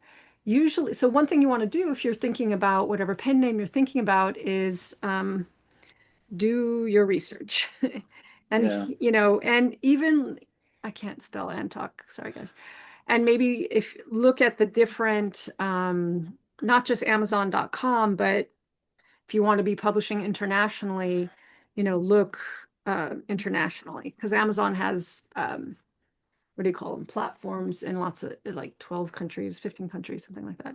usually, so one thing you want to do if you're thinking about whatever pen name you're thinking about is do your research. And Yeah. and even I can't spell Antalk, sorry guys. And maybe if look at the different not just Amazon.com, but if you want to be publishing internationally, look internationally, because Amazon has what do you call them, platforms in lots of like 12 countries, 15 countries, something like that.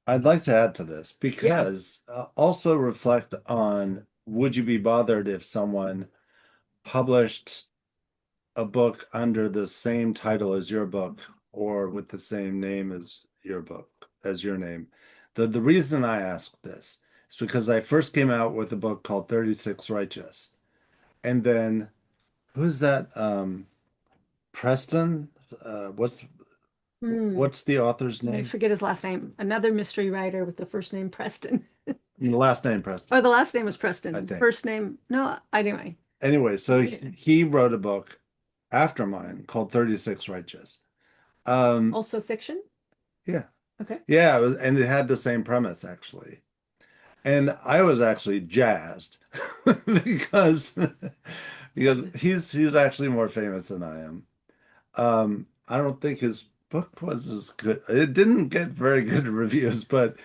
I'd like to add to this because also reflect on, would you be bothered if someone published a book under the same title as your book or with the same name as your book, as your name? The reason I ask this is because I first came out with a book called 36 Righteous. And then who's that? Preston? What's the author's I name? forget his last name. Another mystery writer with the first name Preston. The last name Preston. Oh, the last name was Preston. I think. First name, no, anyway. Anyway, so he wrote a book after mine called 36 Righteous. Also fiction? Yeah. Okay. Yeah, and it had the same premise actually. And I was actually jazzed because he's actually more famous than I am. I don't think his book was as good. It didn't get very good reviews, but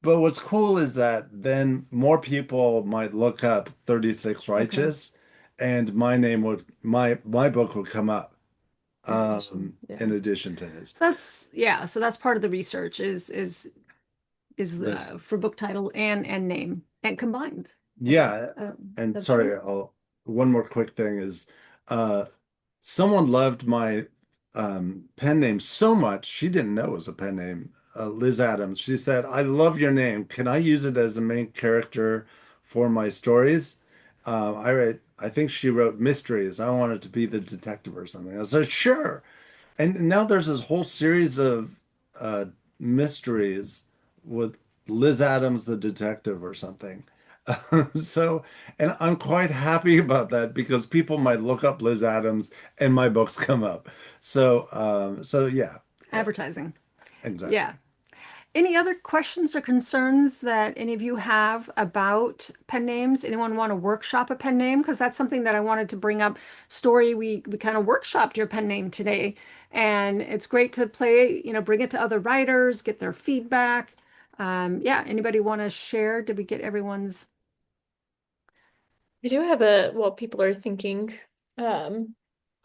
what's cool is that then more people might look up 36 Righteous and my name would my book would come up in addition to his. So that's part of the research is for book title and name and combined. Yeah, and sorry, one more quick thing is someone loved my pen name so much she didn't know it was a pen name. Liz Adams. She said, "I love your name. Can I use it as a main character for my stories?" I think she wrote mysteries. I wanted to be the detective or something. I said, "Sure." And now there's this whole series of mysteries with Liz Adams, the detective, or something. So, and I'm quite happy about that because people might look up Liz Adams and my books come up. So yeah. Advertising. Exactly. Yeah. Any other questions or concerns that any of you have about pen names? Anyone want to workshop a pen name? Because that's something that I wanted to bring up. Story, we kind of workshopped your pen name today, and it's great to play, bring it to other writers, get their feedback. Yeah, anybody want to share? Did we get everyone's? I do have well, people are thinking.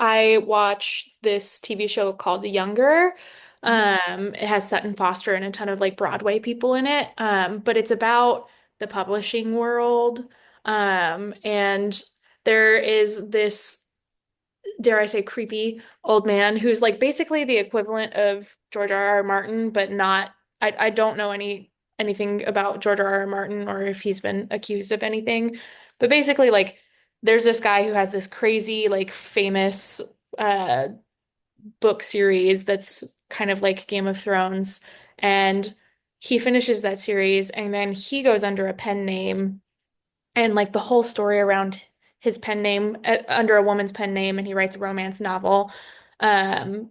I watch this TV show called Younger. It has Sutton Foster and a ton of like Broadway people in it. But it's about the publishing world. And there is this, dare I say, creepy old man who's like basically the equivalent of George R.R. Martin, but not, I don't know anything about George R.R. Martin or if he's been accused of anything. But basically, like, there's this guy who has this crazy, like, famous book series that's kind of like Game of Thrones. And he finishes that series and then he goes under a pen name. And like the whole story around his pen name under a woman's pen name and he writes a romance novel. Um,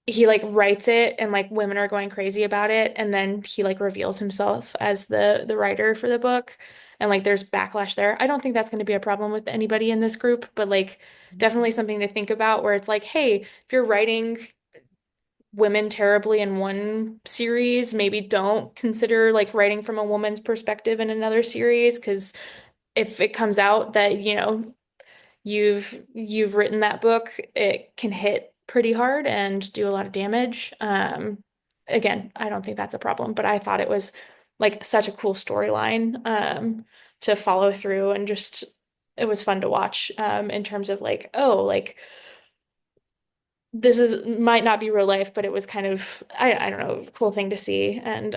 he like writes it and like women are going crazy about it, and then he like reveals himself as the writer for the book, and like there's backlash there. I don't think that's going to be a problem with anybody in this group, but like definitely something to think about where it's like, hey, if you're writing women terribly in one series, maybe don't consider like writing from a woman's perspective in another series, because if it comes out that, you know, you've written that book, it can hit pretty hard and do a lot of damage. Again, I don't think that's a problem, but I thought it was like such a cool storyline to follow through, and just it was fun to watch in terms of like, oh, like this is might not be real life, but it was kind of I don't know, cool thing to see, and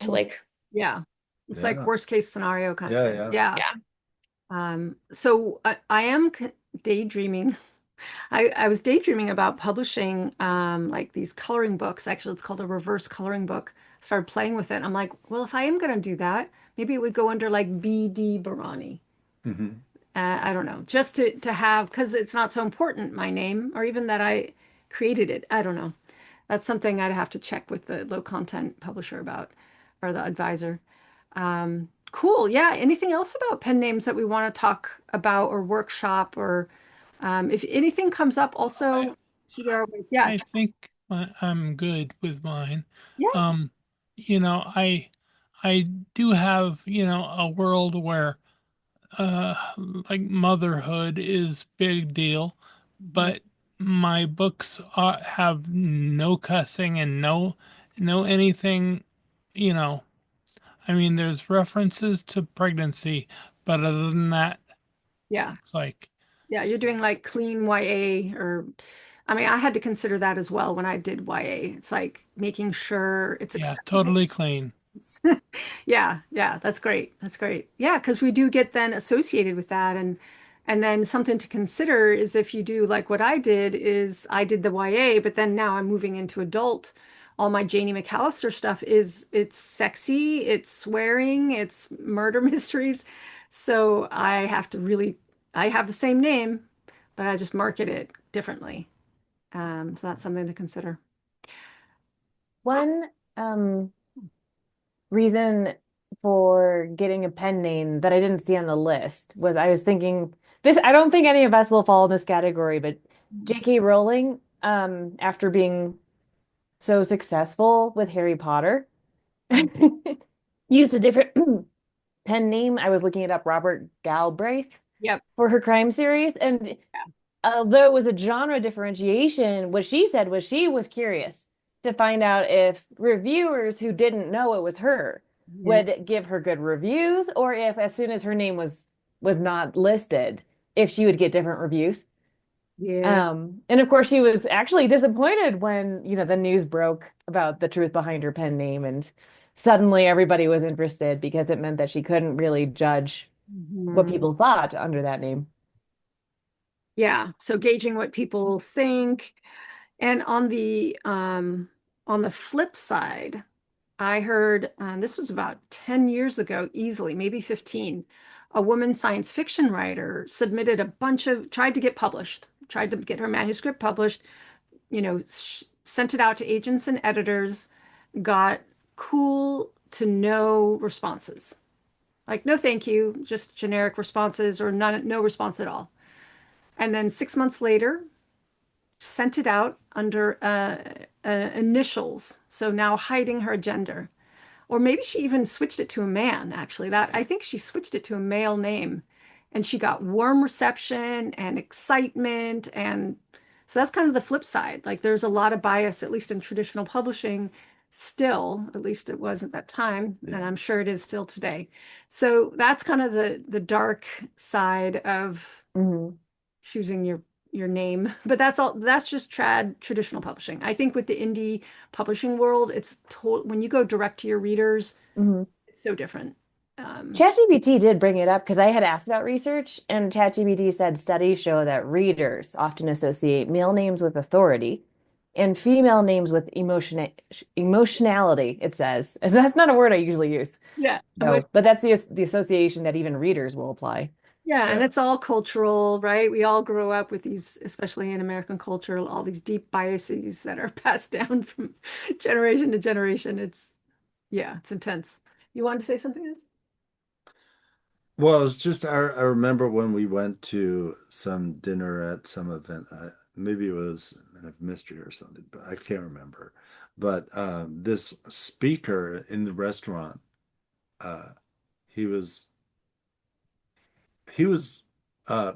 to like Yeah. It's like Yeah. worst case scenario kind of thing. Yeah. Yeah. So I am daydreaming. I was daydreaming about publishing like these coloring books. Actually, it's called a reverse coloring book. Started playing with it. I'm like, well, if I am going to do that, maybe it would go under like B.D. Barani. Mhm. I don't know, just to have, because it's not so important, my name, or even that I created it. I don't know. That's something I'd have to check with the low content publisher about, or the advisor. Cool. Yeah. Anything else about pen names that we want to talk about or workshop, or if anything comes up, also, yeah. I think I'm good with mine. Yeah. Um, you know, I do have, you know, a world where like motherhood is big deal, but my books have no cussing and no anything, you know. I mean, there's references to pregnancy, but other than that, Yeah. it's like, Yeah. You're doing like clean YA, or, I mean, I had to consider that as well when I did YA. It's like making sure it's yeah, acceptable. totally clean. Yeah, yeah, that's great. That's great. Yeah, because we do get then associated with that, and then something to consider is if you do like what I did, is I did the YA, but then now I'm moving into adult. All my Janie McAllister stuff is, it's sexy, it's swearing, it's murder mysteries. So I have to really, I have the same name, but I just market it differently. So that's something to consider. One reason for getting a pen name that I didn't see on the list was I was thinking this, I don't think any of us will fall in this category, but J.K. Rowling, after being so successful with Harry Potter, used a different pen name. I was looking it up, Robert Galbraith, Yep. for her crime series. And although it was a genre differentiation, what she said was she was curious to find out if reviewers who didn't know it was her would give her good reviews, or if as soon as her name was not listed, if she would get different reviews. Yeah. And of course she was actually disappointed when, you know, the news broke about the truth behind her pen name, and suddenly everybody was interested because it meant that she couldn't really judge what Mhm. people thought under that name. Yeah, so gauging what people think. And on the flip side, I heard this was about 10 years ago, easily, maybe 15. A woman science fiction writer submitted a bunch of, tried to get published, tried to get her manuscript published, you know, sent it out to agents and editors, got cool to no responses. Like, no, thank you, just generic responses, or none, no response at all. And then 6 months later, sent it out under initials. So now hiding her gender. Or maybe she even switched it to a man, actually. That, I think she switched it to a male name. And she got warm reception and excitement. And so that's kind of the flip side. Like there's a lot of bias, at least in traditional publishing, still, at least it was at that time, and I'm sure it is still today. So that's kind of the dark side of Mhm. choosing your name. But that's all, that's just traditional publishing. I think with the indie publishing world, it's when you go direct to your readers, Mhm. it's so different. ChatGPT did bring it up because I had asked about research, and ChatGPT said studies show that readers often associate male names with authority and female names with emotionality, it says. And that's not a word I usually use. Yeah. So, but that's the association that even readers will apply. Yeah, and Yeah. it's all cultural, right? We all grow up with these, especially in American culture, all these deep biases that are passed down from generation to generation. Yeah, it's intense. You wanted to say something else? Well, it's just I remember when we went to some dinner at some event. Maybe it was a mystery or something, but I can't remember. But this speaker in the restaurant, uh, he was he was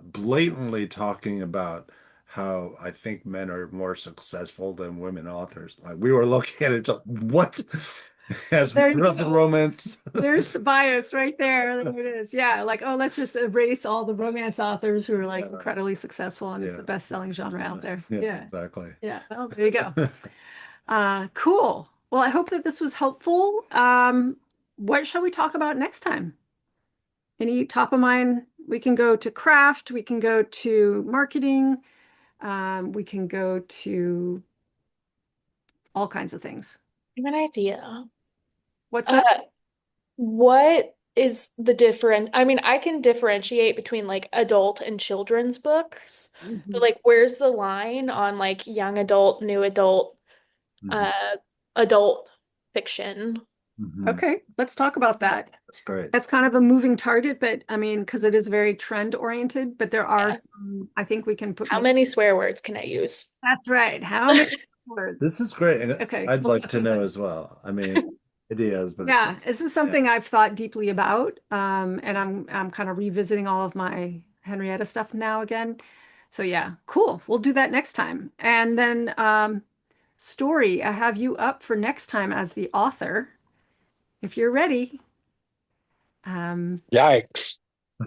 blatantly talking about how I think men are more successful than women authors. Like we were looking at it, like, what has There you nothing go. romance? There's the bias right there. There it is. Yeah, like, oh, let's just erase all the romance authors who are like Yeah. incredibly successful and it's Yeah. the best-selling genre out there. Yeah, Yeah. exactly. Yeah. Well, there you go. Cool. Well, I hope that this was helpful. What shall we talk about next time? Any top of mind? We can go to craft, we can go to marketing, we can go to all kinds of things. I have an idea. What's Uh, that? what is the different? I mean, I can differentiate between like adult and children's books, but like where's the line on like young adult, new adult, Mhm. adult fiction? Mhm. Okay, let's talk about that. That's great. That's kind of a moving target, but I mean, because it is very trend oriented, but there are Yeah. some, I think we can put. How many swear words can I use? That's right. How many words? This is great. And Okay, I'd we'll like talk to about know that. as well. I mean, ideas, but Yeah, this is something I've thought deeply about, and I'm kind of revisiting all of my Henrietta stuff now again. So yeah, cool. We'll do that next time. And then Story, I have you up for next time as the author, if you're ready. Yikes.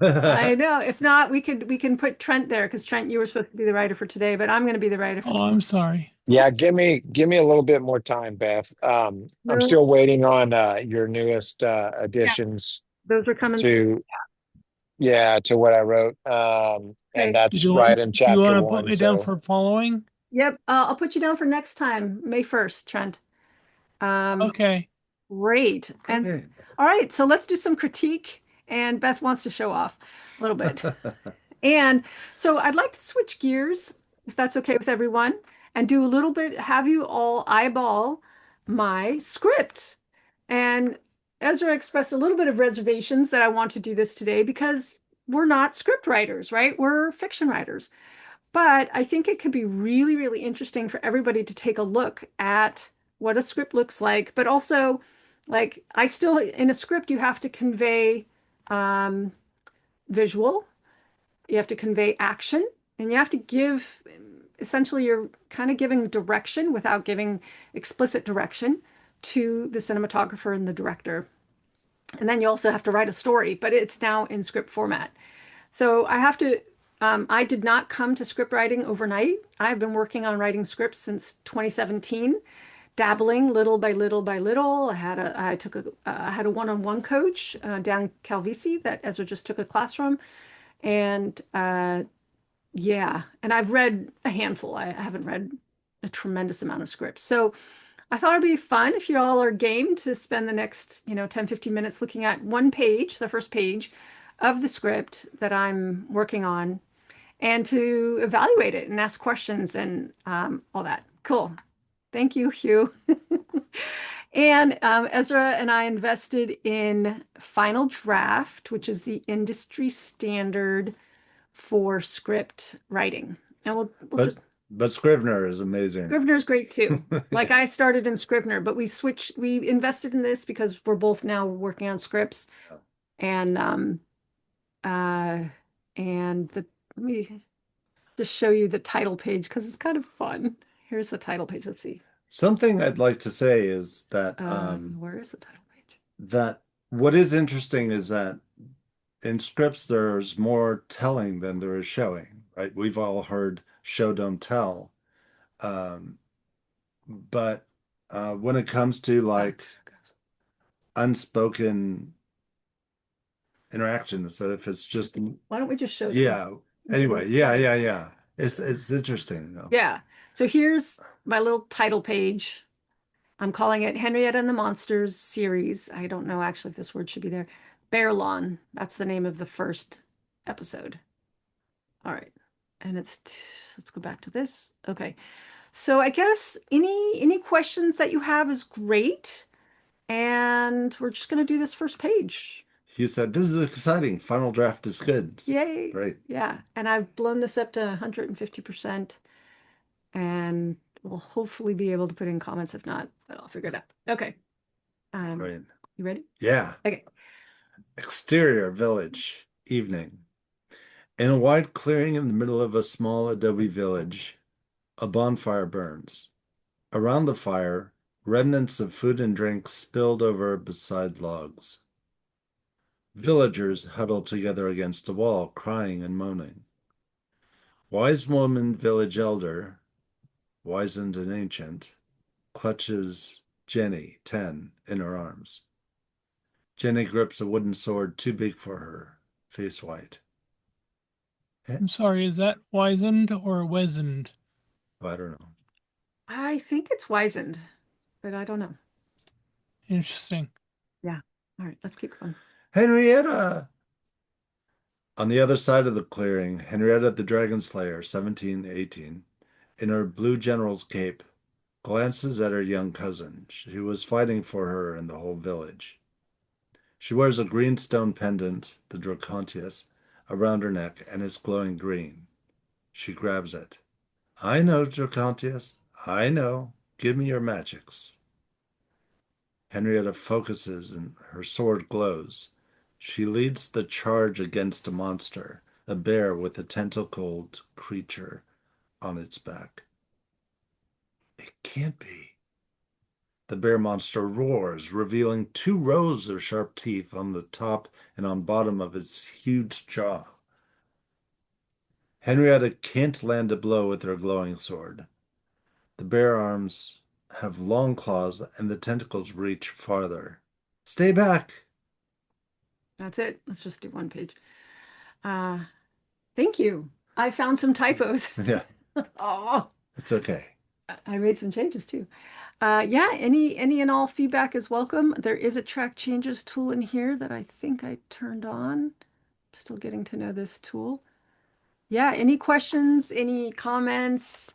I know. If not, we can put Trent there because Trent, you were supposed to be the writer for today, but I'm going to be the writer for Oh, today. I'm sorry. Yeah, give me a little bit more time, Beth. I'm No, still waiting on your newest yeah, additions those are coming soon. to to what I wrote. And Okay. that's Did you want right in do you chapter want to put one. me down So for following? Yep. I'll put you down for next time, May 1st, Trent. Um, Okay. Great. And okay. all right, so let's do some critique. And Beth wants to show off a little bit. And so I'd like to switch gears, if that's okay with everyone, and do a little bit, have you all eyeball my script. And Ezra expressed a little bit of reservations that I want to do this today because we're not script writers, right? We're fiction writers. But I think it could be really, really interesting for everybody to take a look at what a script looks like, but also like I still in a script you have to convey um, visual, you have to convey action, and you have to give essentially you're kind of giving direction without giving explicit direction to the cinematographer and the director. And then you also have to write a story, but it's now in script format. So I did not come to script writing overnight. I've been working on writing scripts since 2017, dabbling little by little by little. I had a one-on-one coach, Dan Calvisi, that Ezra just took a class from. And yeah, and I've read a handful. I haven't read a tremendous amount of scripts. So I thought it'd be fun if you all are game to spend the next, 10, 15 minutes looking at one page, the first page of the script that I'm working on, and to evaluate it and ask questions and all that. Cool. Thank you, Hugh. And Ezra and I invested in Final Draft, which is the industry standard for script writing. And we'll just But Scrivener is amazing. Scrivener's great too. Like I started in Scrivener, but we invested in this because we're both now working on scripts. And uh let me just show you the title page because it's kind of fun. Here's the title page. Let's see. Something I'd like to say is that Where is the title page? that what is interesting is that in scripts there's more telling than there is showing, right? We've all heard show don't tell. But when it comes to like unspoken interaction, so if it's just Why don't we just show you? yeah. Anyway, yeah. It's interesting though. Yeah. So here's my little title page. I'm calling it Henrietta and the Monsters series. I don't know actually if this word should be there. Bear Lawn. That's the name of the first episode. All right. And let's go back to this. Okay. So I guess any questions that you have is great. And we're just going to do this first page. He said, "This is exciting. Final draft is good." Yay. Great. Yeah. And I've blown this up to 150%. And we'll hopefully be able to put in comments. If not, but I'll figure it out. Okay. Great. You ready? Yeah. Okay. Exterior village, evening. In a wide clearing in the middle of a small adobe village, a bonfire burns. Around the fire, remnants of food and drink spilled over beside logs. Villagers huddle together against a wall, crying and moaning. Wise woman village elder, wizened and ancient, clutches Jenny, 10, in her arms. Jenny grips a wooden sword too big for her, face white. I'm sorry, is that wizened or weazened? Oh, I don't know. I think it's wizened, but I don't know. Interesting. Yeah. All right, let's keep going. Henrietta! On the other side of the clearing, Henrietta the Dragon Slayer, 1718, in her blue general's cape, glances at her young cousin, who was fighting for her and the whole village. She wears a green stone pendant, the Dracontius, around her neck, and it's glowing green. She grabs it. I know, Dracontius. I know. Give me your magics. Henrietta focuses and her sword glows. She leads the charge against a monster, a bear with a tentacled creature on its back. It can't be. The bear monster roars, revealing 2 rows of sharp teeth on the top and on bottom of its huge jaw. Henrietta can't land a blow with her glowing sword. The bear arms have long claws and the tentacles reach farther. Stay back! That's it. Let's just do one page. Thank you. I found some typos. Yeah, Oh, it's okay. I made some changes too. Yeah, any and all feedback is welcome. There is a track changes tool in here that I think I turned on. Still getting to know this tool. Yeah, any questions, any comments?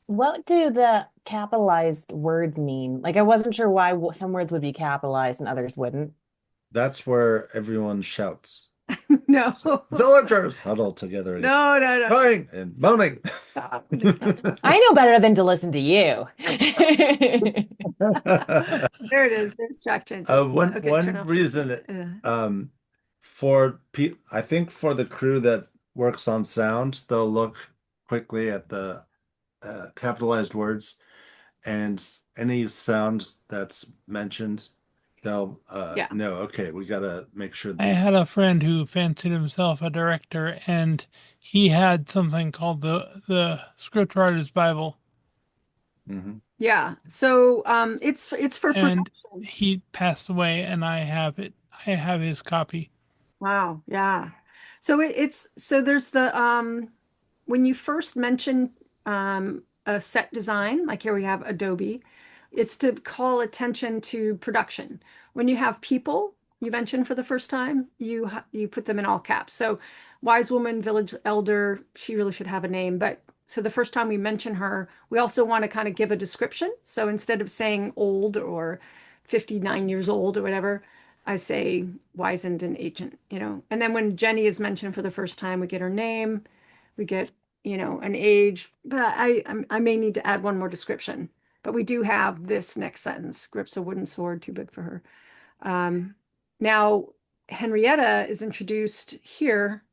What do the capitalized words mean? Like, I wasn't sure why some words would be capitalized and others wouldn't. That's where everyone shouts. No. Villagers huddle together, No, crying and moaning. I know better than to listen to you. There it is. There's track changes. One Okay, turn off. reason I think for the crew that works on sound, they'll look quickly at the capitalized words, and any sounds that's mentioned, they'll Yeah. know, okay, we gotta make sure I had a friend who fancied himself a director, and he had something called the Scriptwriter's Bible, Mhm. Yeah. So it's for and production. he passed away, and I have it. I have his copy. Wow, yeah. So there's the when you first mention a set design, like here we have Adobe, it's to call attention to production. When you have people you mention for the first time, you put them in all caps. So wise woman, village elder, she really should have a name, but so the first time we mention her, we also want to kind of give a description. So instead of saying old or 59 years old or whatever, I say wizened and ancient, And then when Jenny is mentioned for the first time, we get her name, we get, an age. But I may need to add one more description. But we do have this next sentence: grips a wooden sword too big for her. Now Henrietta is introduced here,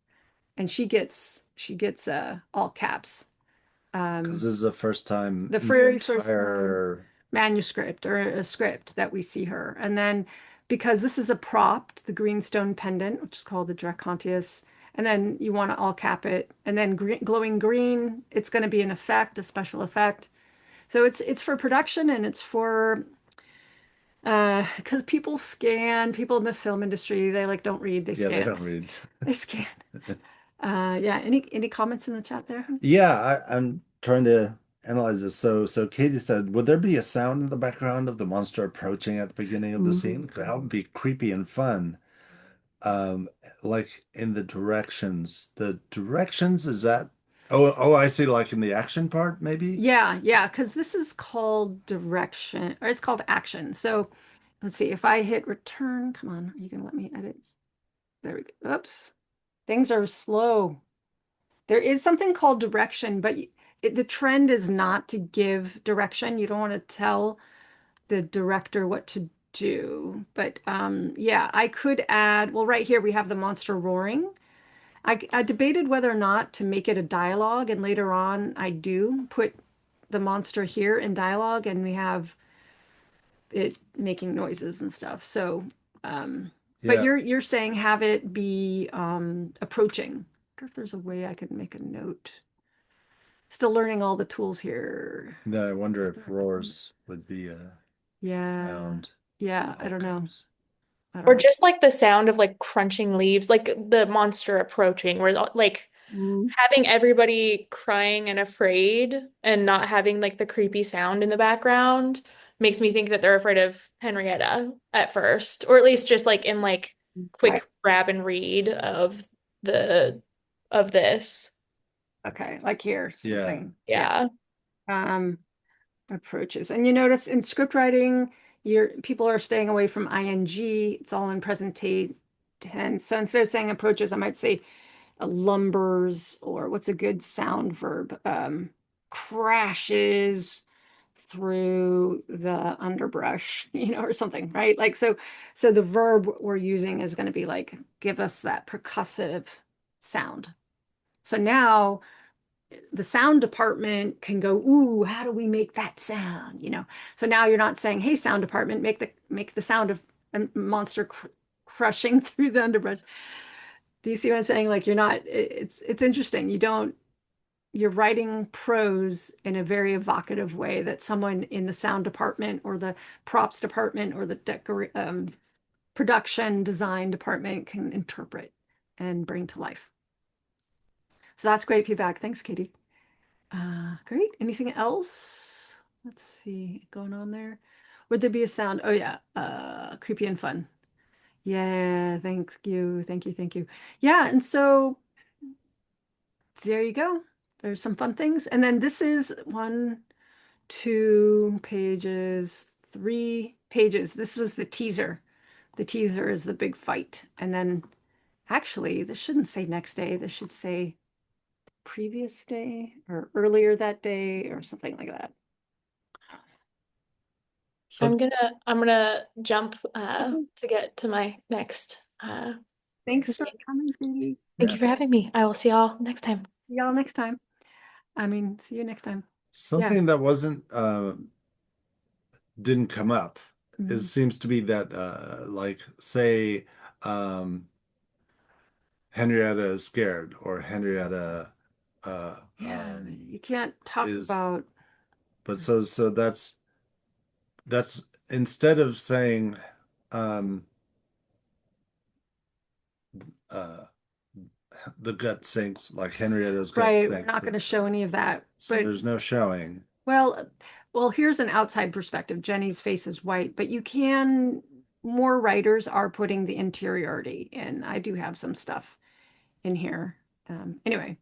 and she gets all caps. Because this is the first time The in very first entire manuscript or a script that we see her. And then because this is a prop, the greenstone pendant, which is called the Dracontius, and then you want to all cap it, and then glowing green, it's going to be an effect, a special effect. So it's for production, and it's for because people in the film industry, they don't read, they yeah, scan. they don't read. They scan. Yeah, any comments in the chat there? Yeah, I'm trying to analyze this. So Katie said, would there be a sound in the background of the monster approaching at the beginning of the scene? 'Cause that would be creepy and fun. Um, like in the directions. The directions is that? Oh, I see. Like in the action part, maybe. Yeah, because this is called direction, or it's called action. So let's see, if I hit return, come on, are you gonna let me edit? There we go. Oops. Things are slow. There is something called direction, but the trend is not to give direction. You don't want to tell the director what to do. But yeah, I could add, well, right here we have the monster roaring. I debated whether or not to make it a dialogue, and later on I do put the monster here in dialogue, and we have it making noises and stuff. So, but Yeah. you're saying have it be approaching. I wonder if there's a way I could make a note. Still learning all the tools here. And then I wonder if roars would be a Yeah. sound. Yeah, I don't know. outcomes. I Or don't know. just like the sound of like crunching leaves, like the monster approaching, where like Mm. having everybody crying and afraid and not having like the creepy sound in the background makes me think that they're afraid of Henrietta at first, or at least just like in like quick Right. grab and read of the of this. Okay, like here, Yeah. something. Yeah. Approaches. And you notice in script writing, people are staying away from ing. It's all in present tense. So instead of saying approaches, I might say lumbers, or what's a good sound verb? Crashes through the underbrush, or something, right? Like so the verb we're using is going to be like, give us that percussive sound. So now the sound department can go, ooh, how do we make that sound? So now you're not saying, hey, sound department, make the sound of a monster crushing through the underbrush. Do you see what I'm saying? Like, you're not, it's interesting. You're writing prose in a very evocative way that someone in the sound department or the props department or the production design department can interpret and bring to life. So that's great feedback. Thanks, Katie. Great. Anything else? Let's see, going on there. Would there be a sound? Oh yeah, creepy and fun. Yeah, thank you, thank you, thank you. Yeah, and so there you go. There's some fun things. And then this is 1, 2 pages, 3 pages. This was the teaser. The teaser is the big fight. And then actually, this shouldn't say next day. This should say previous day or earlier that day or something like that. I'm So gonna jump to get to my next Thanks for meeting. coming, Katie. Thank you for having me. I will see y'all next time. See y'all next time. See you next time. something that wasn't didn't come up. Mhm. It seems to be that like say Henrietta is scared or Henrietta Yeah, you can't talk is- about. but so that's instead of saying the gut sinks like Henrietta's gut Right, we're sinks, not going to show any of that. so But there's no showing. well, here's an outside perspective. Jenny's face is white, but more writers are putting the interiority in. I do have some stuff in here. Anyway,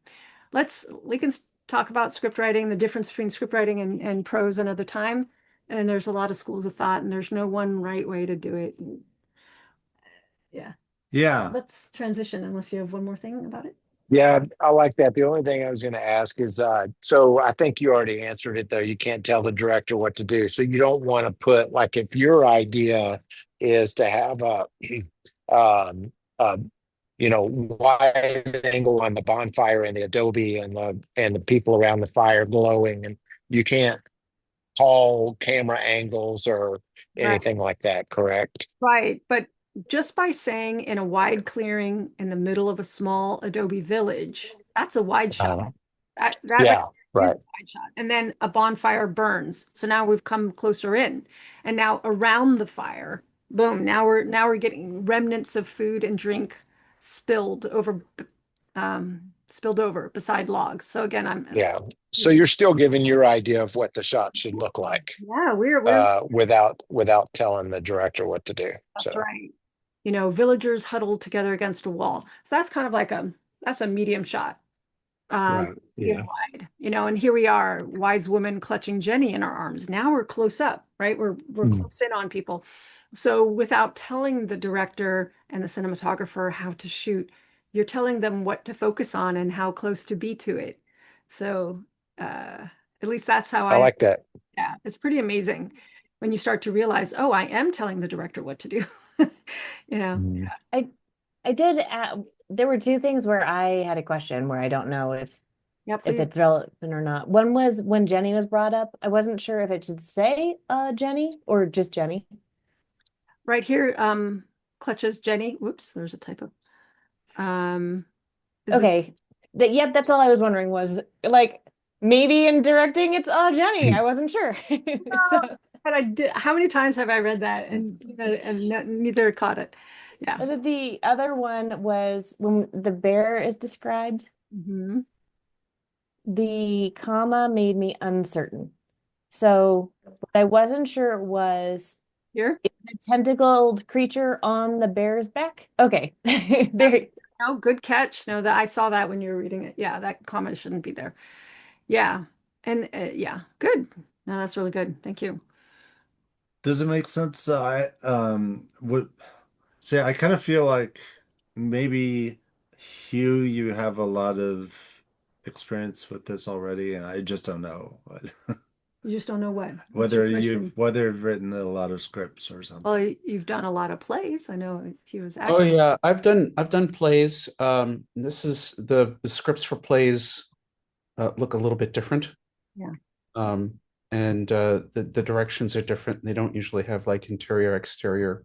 we can talk about script writing, the difference between script writing and prose another time. And there's a lot of schools of thought, and there's no one right way to do it. Yeah. Yeah. Let's transition unless you have one more thing about it. Yeah, I like that. The only thing I was going to ask is, so I think you already answered it though. You can't tell the director what to do. So you don't want to put like, if your idea is to have um, a, wide angle on the bonfire and the adobe and the people around the fire glowing, and you can't call camera angles or anything like that, correct? Right. But just by saying in a wide clearing in the middle of a small adobe village, that's a wide shot. That Yeah, is right. a wide shot. And then a bonfire burns. So now we've come closer in. And now around the fire, boom, now we're getting remnants of food and drink spilled over spilled over beside logs. So again, Yeah. So you're still giving your idea of what the shot should look like, yeah, we're without telling the director what to do. that's So right. You know, villagers huddled together against a wall. So that's kind of like that's a medium shot. right. Medium Yeah. wide, you know, and here we are, wise woman clutching Jenny in our arms. Now we're close up, right? We're Mm. close in on people. So without telling the director and the cinematographer how to shoot, you're telling them what to focus on and how close to be to it. So at least that's how I like that. yeah, it's pretty amazing when you start to realize, oh, I am telling the director what to do. You know, Mm. I did there were two things where I had a question where I don't know if yeah, please. it's relevant or not. One was when Jenny was brought up. I wasn't sure if it should say Jenny or just Jenny. Right here, clutches Jenny. Whoops, there's a typo. Is it- Okay. Yep, that's all I was wondering was like maybe in directing it's Jenny. I wasn't sure. So but I did. How many times have I read that and neither caught it? Yeah. the other one was when the bear is described, Mhm. the comma made me uncertain. So what I wasn't sure was Here. the tentacled creature on the bear's back. Okay. There. No, good catch. No, that I saw that when you were reading it. Yeah, that comment shouldn't be there. Yeah. And yeah, good. No, that's really good. Thank you. Does it make sense? I would say I kind of feel like maybe Hugh, you have a lot of experience with this already, and I just don't know You just don't know what. What's your question? whether you've written a lot of scripts or something. Well, you've done a lot of plays. I know he was Oh acting. yeah, I've done plays. This is the scripts for plays look a little bit different. Yeah. And the directions are different. They don't usually have like interior exterior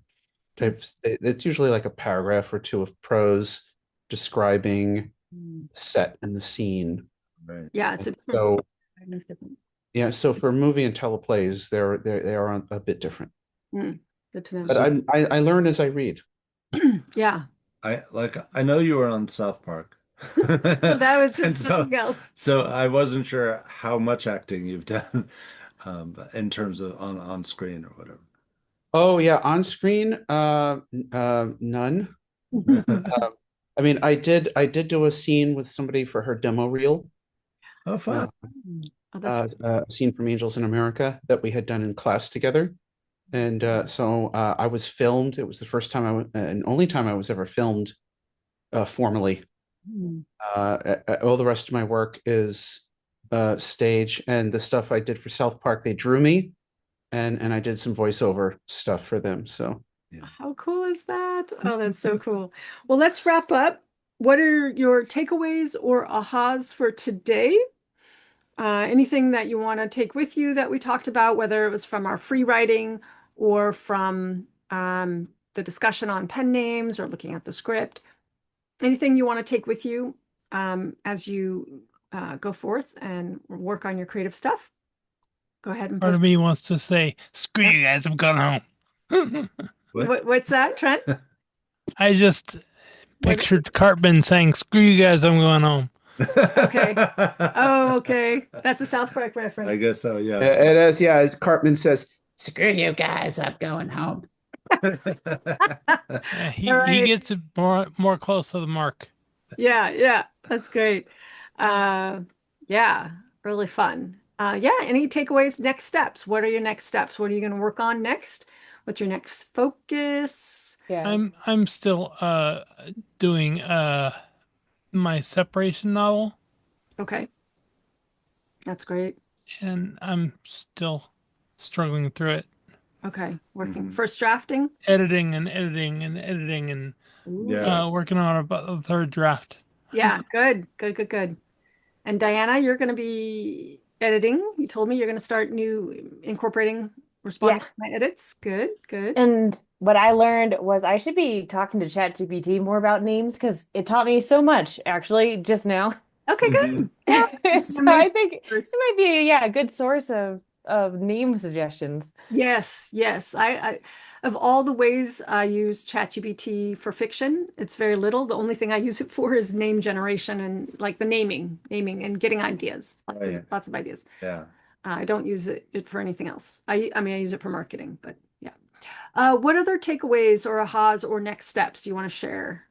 types. It's usually like a paragraph or two of prose describing the set and the scene. Right. Yeah, it's And so it's different. yeah, so for movie and teleplays, they are a bit different. Good to know. But I learn as I read. Yeah. I know you were on South Park. That was And just so, something else. so I wasn't sure how much acting you've done, in terms of on screen or whatever. Oh yeah, on screen, none. I mean, I did do a scene with somebody for her demo reel, Oh, fun. Oh, that's a scene from Angels in America that we had done in class together. And so I was filmed. It was the first time and only time I was ever filmed formally. All the rest of my work is stage, and the stuff I did for South Park, they drew me, and I did some voiceover stuff for them. So how cool is that? Oh, that's so cool. Well, let's wrap up. What are your takeaways or ahas for today? Anything that you want to take with you that we talked about, whether it was from our free writing or from the discussion on pen names or looking at the script? Anything you want to take with you as you go forth and work on your creative stuff? Go ahead and Part post. of me wants to say, screw you guys, I'm going home. What's that, Trent? I just pictured Cartman saying, screw you guys, I'm going home. Okay. Oh, okay. That's a South Park reference. I guess so, yeah. it is, yeah, as Cartman says, screw you guys, I'm going home. Yeah, he right. gets it more close to the mark. Yeah, that's great. Yeah, really fun. Yeah, any takeaways, next steps? What are your next steps? What are you going to work on next? What's your next focus? Yeah. I'm still doing my separation novel, Okay. That's great. and I'm still struggling through it. Okay, working first drafting. Editing and editing and editing and Yeah. working on about the third draft. Yeah, good. And Diana, you're going to be editing. You told me you're going to start incorporating, responding Yeah. to my edits. Good. And what I learned was I should be talking to ChatGPT more about names because it taught me so much actually just now. Okay, good. So I think it might be a good source of name suggestions. Yes. of all the ways I use ChatGPT for fiction, it's very little. The only thing I use it for is name generation and like the naming and getting ideas, Right. lots of ideas. Yeah. I don't use it for anything else. I mean, I use it for marketing, but yeah. What other takeaways or ahas or next steps do you want to share?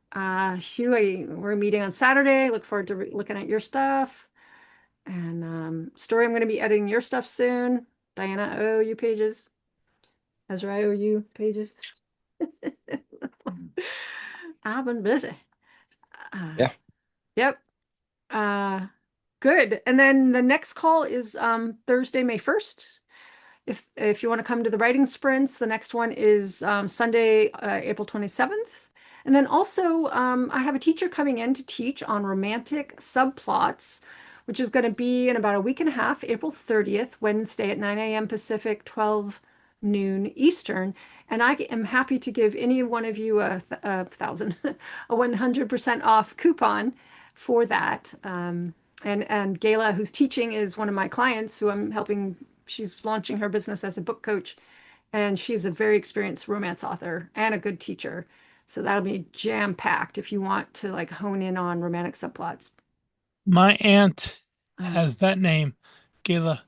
Hugh, we're meeting on Saturday. Look forward to looking at your stuff. And Story, I'm going to be editing your stuff soon. Diana, I owe you pages. Ezra, I owe you pages. I've been busy. Yeah. Yep. Good. And then the next call is Thursday, May 1st. If you want to come to the writing sprints, the next one is Sunday, April 27th. And then also, I have a teacher coming in to teach on romantic subplots, which is going to be in about a week and a half, April 30th, Wednesday at 9 a.m. Pacific, 12 noon Eastern. And I am happy to give any one of you a 100% off coupon for that. And Gayla, who's teaching, is one of my clients who I'm helping. She's launching her business as a book coach, and she's a very experienced romance author and a good teacher. So that'll be jam-packed if you want to like hone in on romantic subplots. My aunt has that name, Gayla.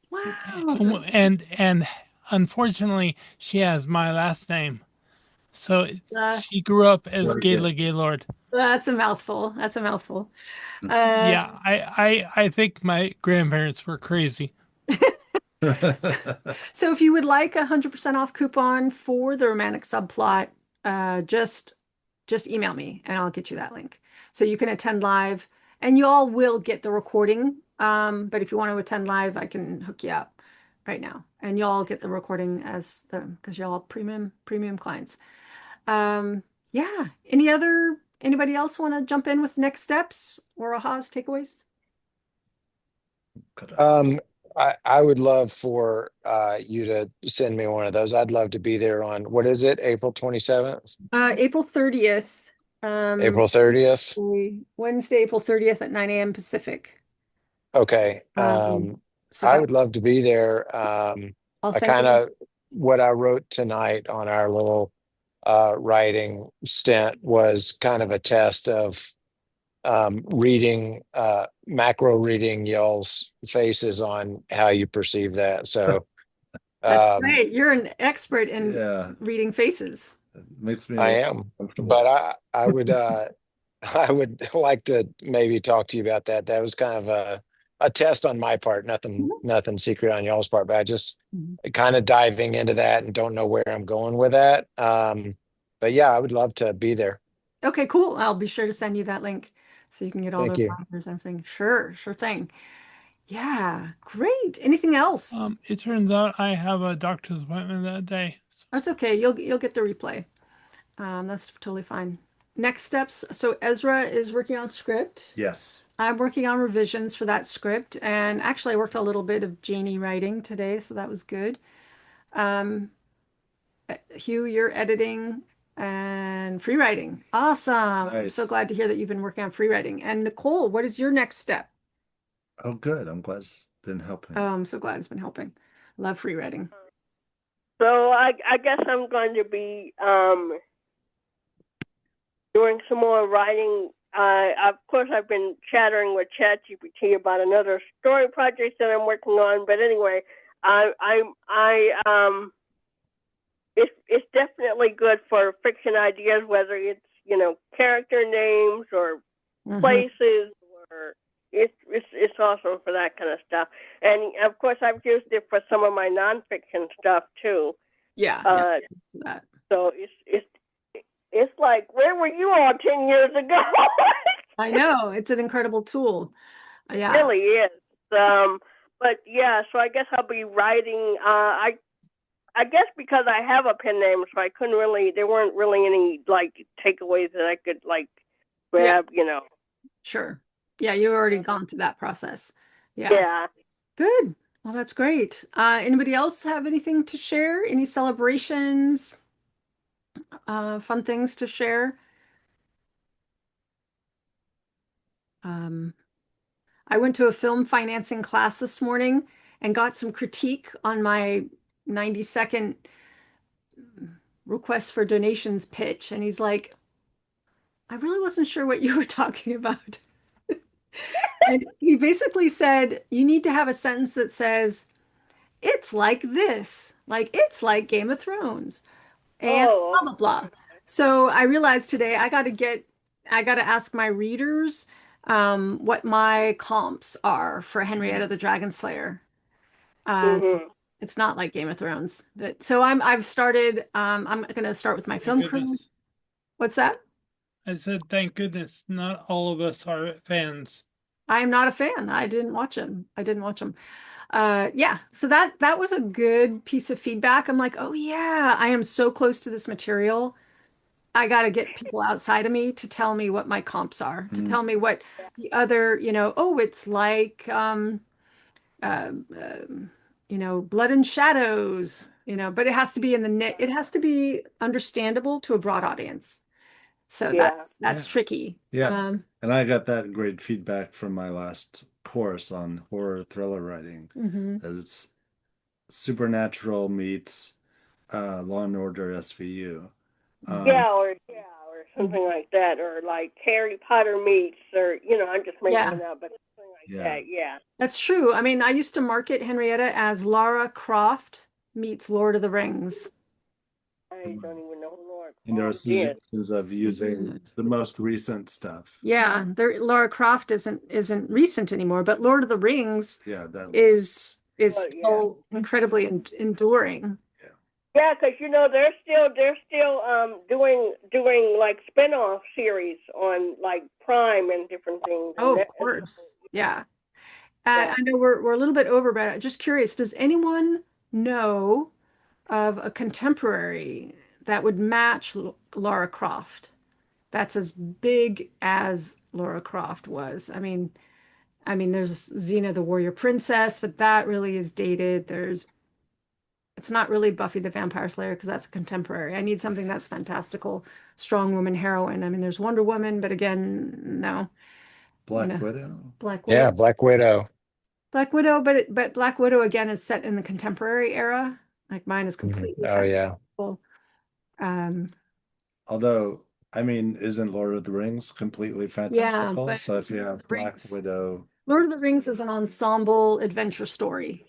Wow. And unfortunately, she has my last name. So Uh, she grew up as Very good. Gayla Gaylord. That's a mouthful. That's a mouthful. Yeah, I think my grandparents were crazy. So if you would like 100% off coupon for the romantic subplot, just email me and I'll get you that link. So you can attend live and you all will get the recording. But if you want to attend live, I can hook you up right now. And you all get the recording as because you're all premium clients. Yeah. Anybody else want to jump in with next steps or ahas, takeaways? I would love for you to send me one of those. I'd love to be there on, what is it, April 27th? April 30th. April 30th? Wednesday, April 30th at 9 a.m. Pacific. Okay. So I that would love to be there. I'll I send kind you. of, what I wrote tonight on our little writing stint was kind of a test of reading, macro reading y'all's faces on how you perceive that. So That's great. You're an expert in Yeah. reading faces. It makes me I am, comfortable. but I would I would like to maybe talk to you about that. That was kind of a test on my part, nothing secret on y'all's part, but I just kind of diving into that and don't know where I'm going with that. But yeah, I would love to be there. Okay, cool. I'll be sure to send you that link so you can get all Thank those you. offers and everything. Sure thing. Yeah, great. Anything else? It turns out I have a doctor's appointment that day. That's okay. You'll get the replay. That's totally fine. Next steps. So Ezra is working on script. Yes. I'm working on revisions for that script, and actually I worked a little bit of Janie writing today, so that was good. Hugh, you're editing and free writing. Awesome. I'm so Nice. glad to hear that you've been working on free writing. And Nicole, what is your next step? Oh, good. I'm glad it's been helping. Oh, I'm so glad it's been helping. Love free writing. So I guess I'm going to be doing some more writing. Of course, I've been chattering with ChatGPT about another story project that I'm working on. But anyway, it's definitely good for fiction ideas, whether it's character names or places, or it's awesome for that kind of stuff. And of course, I've used it for some of my nonfiction stuff too. Yeah. So it's like, where were you all 10 years ago? I know, it's an incredible tool. Yeah. It really is. But yeah, so I guess I'll be writing. I guess because I have a pen name, so I couldn't really. There weren't really any like takeaways that I could like grab. Sure. Yeah, you've already gone through that process. Yeah. Yeah. Good. Well, that's great. Anybody else have anything to share? Any celebrations? Fun things to share? I went to a film financing class this morning and got some critique on my 90-second request for donations pitch, and he's like, I really wasn't sure what you were talking about. And he basically said, you need to have a sentence that says, it's like this, like it's like Game of Thrones, and Oh, blah, blah, blah. So I realized today I got to ask my readers what my comps are for Henrietta the Dragon Slayer. mm-hmm. It's not like Game of Thrones. But so I've started I'm gonna start with my Thank film crew. goodness. What's that? I said, thank goodness, not all of us are fans. I am not a fan. I didn't watch them. I didn't watch them. Yeah, so that was a good piece of feedback. I'm like, oh yeah, I am so close to this material. I got to get people outside of me to tell me what my comps are, to tell me what the other, oh, it's like uh, um, Blood and Shadows, but it has to be it has to be understandable to a broad audience. So Yeah. that's Yeah. tricky. Yeah. And I got that great feedback from my last course on horror thriller writing. Mhm. That it's Supernatural meets Law and Order SVU. Yeah, or something like that, or like Harry Potter meets, or I'm just making Yeah. it up, but something like Yeah. that. Yeah. That's true. I mean, I used to market Henrietta as Lara Croft meets Lord of the Rings. I don't even know who Laura And there are Croft is. suggestions of using the most recent stuff. Yeah, Lara Croft isn't recent anymore, but Lord of the Rings Yeah, that is Well, so incredibly enduring. Yeah, because they're still doing like spin-off series on like Prime and different things. Oh, And of course. Yeah. Yeah. I know we're a little bit over, but I'm just curious, does anyone know of a contemporary that would match Lara Croft? That's as big as Lara Croft was. I mean, there's Xena the Warrior Princess, but that really is dated. It's not really Buffy the Vampire Slayer because that's contemporary. I need something that's fantastical, strong woman heroine. I mean, there's Wonder Woman, but again, no. Black Widow. Black Widow. Yeah, Black Widow. Black Widow, but Black Widow again is set in the contemporary era. Like mine is completely Oh yeah. fantastical. Um, Although, I mean, isn't Lord of the Rings completely fantastical? but So if you have Black Rings- Widow, Lord of the Rings is an ensemble adventure story.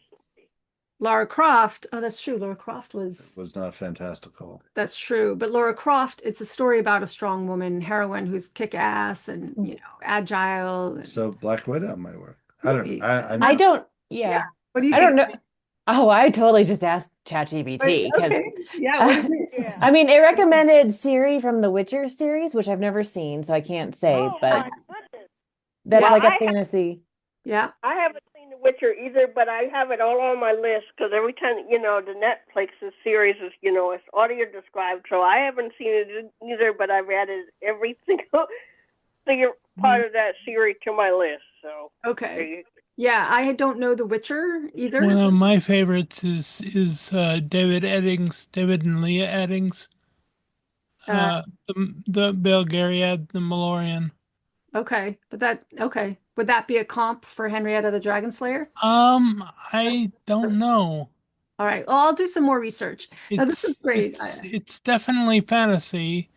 Lara Croft, oh, that's true. Lara Croft was not fantastical. That's true. But Lara Croft, it's a story about a strong woman heroine who's kick-ass and, agile. So Black Widow might work. I don't Maybe. know. I don't, yeah. What do you I think? don't know. Oh, I totally just asked ChatGPT because Okay. Yeah. What do you think? Yeah. I mean, it recommended Ciri from the Witcher series, which I've never seen, so I can't say, Oh but my goodness. that's Yeah, like a I- fantasy. Yeah. I haven't seen The Witcher either, but I have it all on my list because every time the Netflix series is it's audio described, so I haven't seen it either. But I've added every single part of that series to my list. So Okay. Yeah, I don't know The Witcher either. One of my favorites is David Eddings, David and Leah Eddings. The Belgariad, the Malorian. Okay. Okay. Would that be a comp for Henrietta the Dragon Slayer? I don't know. All right. Well, I'll do some more research. Now, this is great. It's definitely fantasy.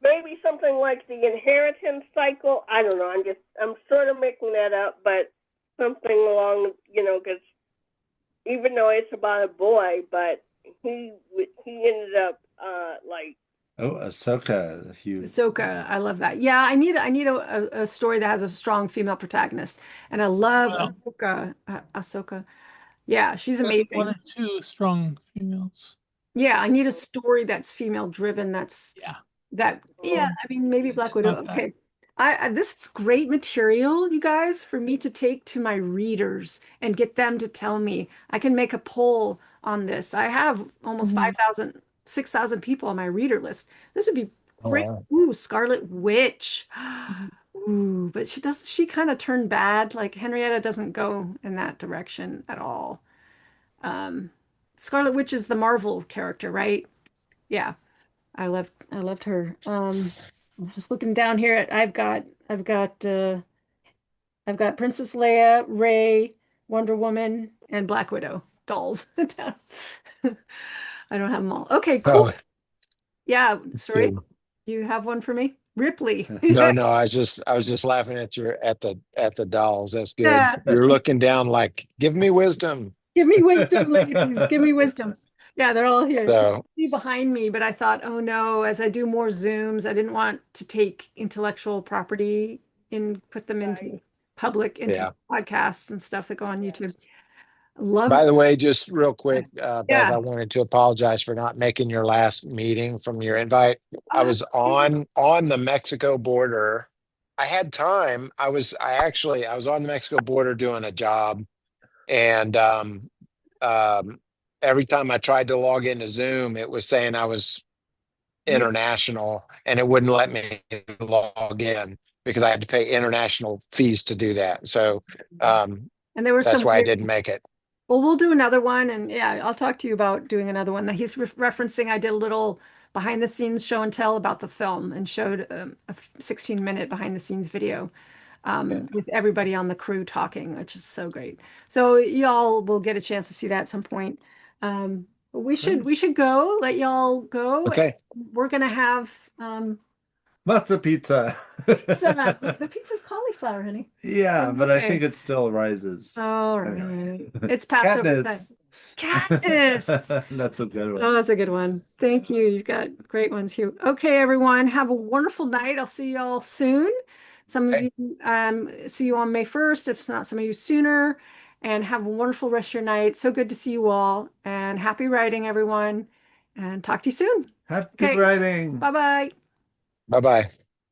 maybe something like the inheritance cycle. I don't know. I'm sort of making that up, but something along because even though it's about a boy, but he ended up like. Oh, Ahsoka. Ahsoka, I love that. Yeah, I need a story that has a strong female protagonist, and I love Wow. Ahsoka. Yeah, she's amazing. One or two strong females. Yeah, I need a story that's female driven. I mean, maybe Black It's Widow. not bad. Okay. This is great material, you guys, for me to take to my readers and get them to tell me. I can make a poll on this. I have almost 5,000, 6,000 people on my reader list. This would be great. wow. Ooh, Scarlet Witch. Ooh, but she kind of turned bad. Like Henrietta doesn't go in that direction at all. Scarlet Witch is the Marvel character, right? Yeah. I loved her. I'm just looking down here at I've got Princess Leia, Rey, Wonder Woman, and Black Widow dolls. I don't have them all. Okay, cool. Oh, Yeah, sorry. good. You have one for me? Ripley. No, I was just laughing at the dolls. That's good. Yeah. You're looking down like, give me wisdom. Give me wisdom, ladies. Give me wisdom. Yeah, they're all here. So See behind me, but I thought, oh no, as I do more Zooms, I didn't want to take intellectual property and put them into public, into yeah. podcasts and stuff that go on YouTube. Love By the way, just real quick, Beth, Yeah. I wanted to apologize for not making your last meeting from your invite. I was on the Mexico border. I had time. I was on the Mexico border doing a job, and every time I tried to log into Zoom, it was saying I was international, and it wouldn't let me log in because I had to pay international fees to do that. So And there were that's some why I weird- didn't make it. Well, we'll do another one, and yeah, I'll talk to you about doing another one that he's referencing. I did a little behind the scenes show and tell about the film and showed a 16-minute behind the scenes video with everybody on the crew talking, which is so great. So y'all will get a chance to see that at some point. We should go. Let y'all go. Okay. We're gonna have Matzo pizza. pizza. The pizza's cauliflower, honey. Yeah, but I Okay. think it still rises. All Anyway. right. It's Passover time. Katniss. Katniss. That's a good one. Oh, that's a good one. Thank you. You've got great ones, Hugh. Okay, everyone, have a wonderful night. I'll see y'all soon. Some of Okay. you see you on May 1st, if not some of you sooner. And have a wonderful rest of your night. So good to see you all. And happy writing, everyone. And talk to you soon. Happy Okay. writing. Bye-bye. Bye-bye.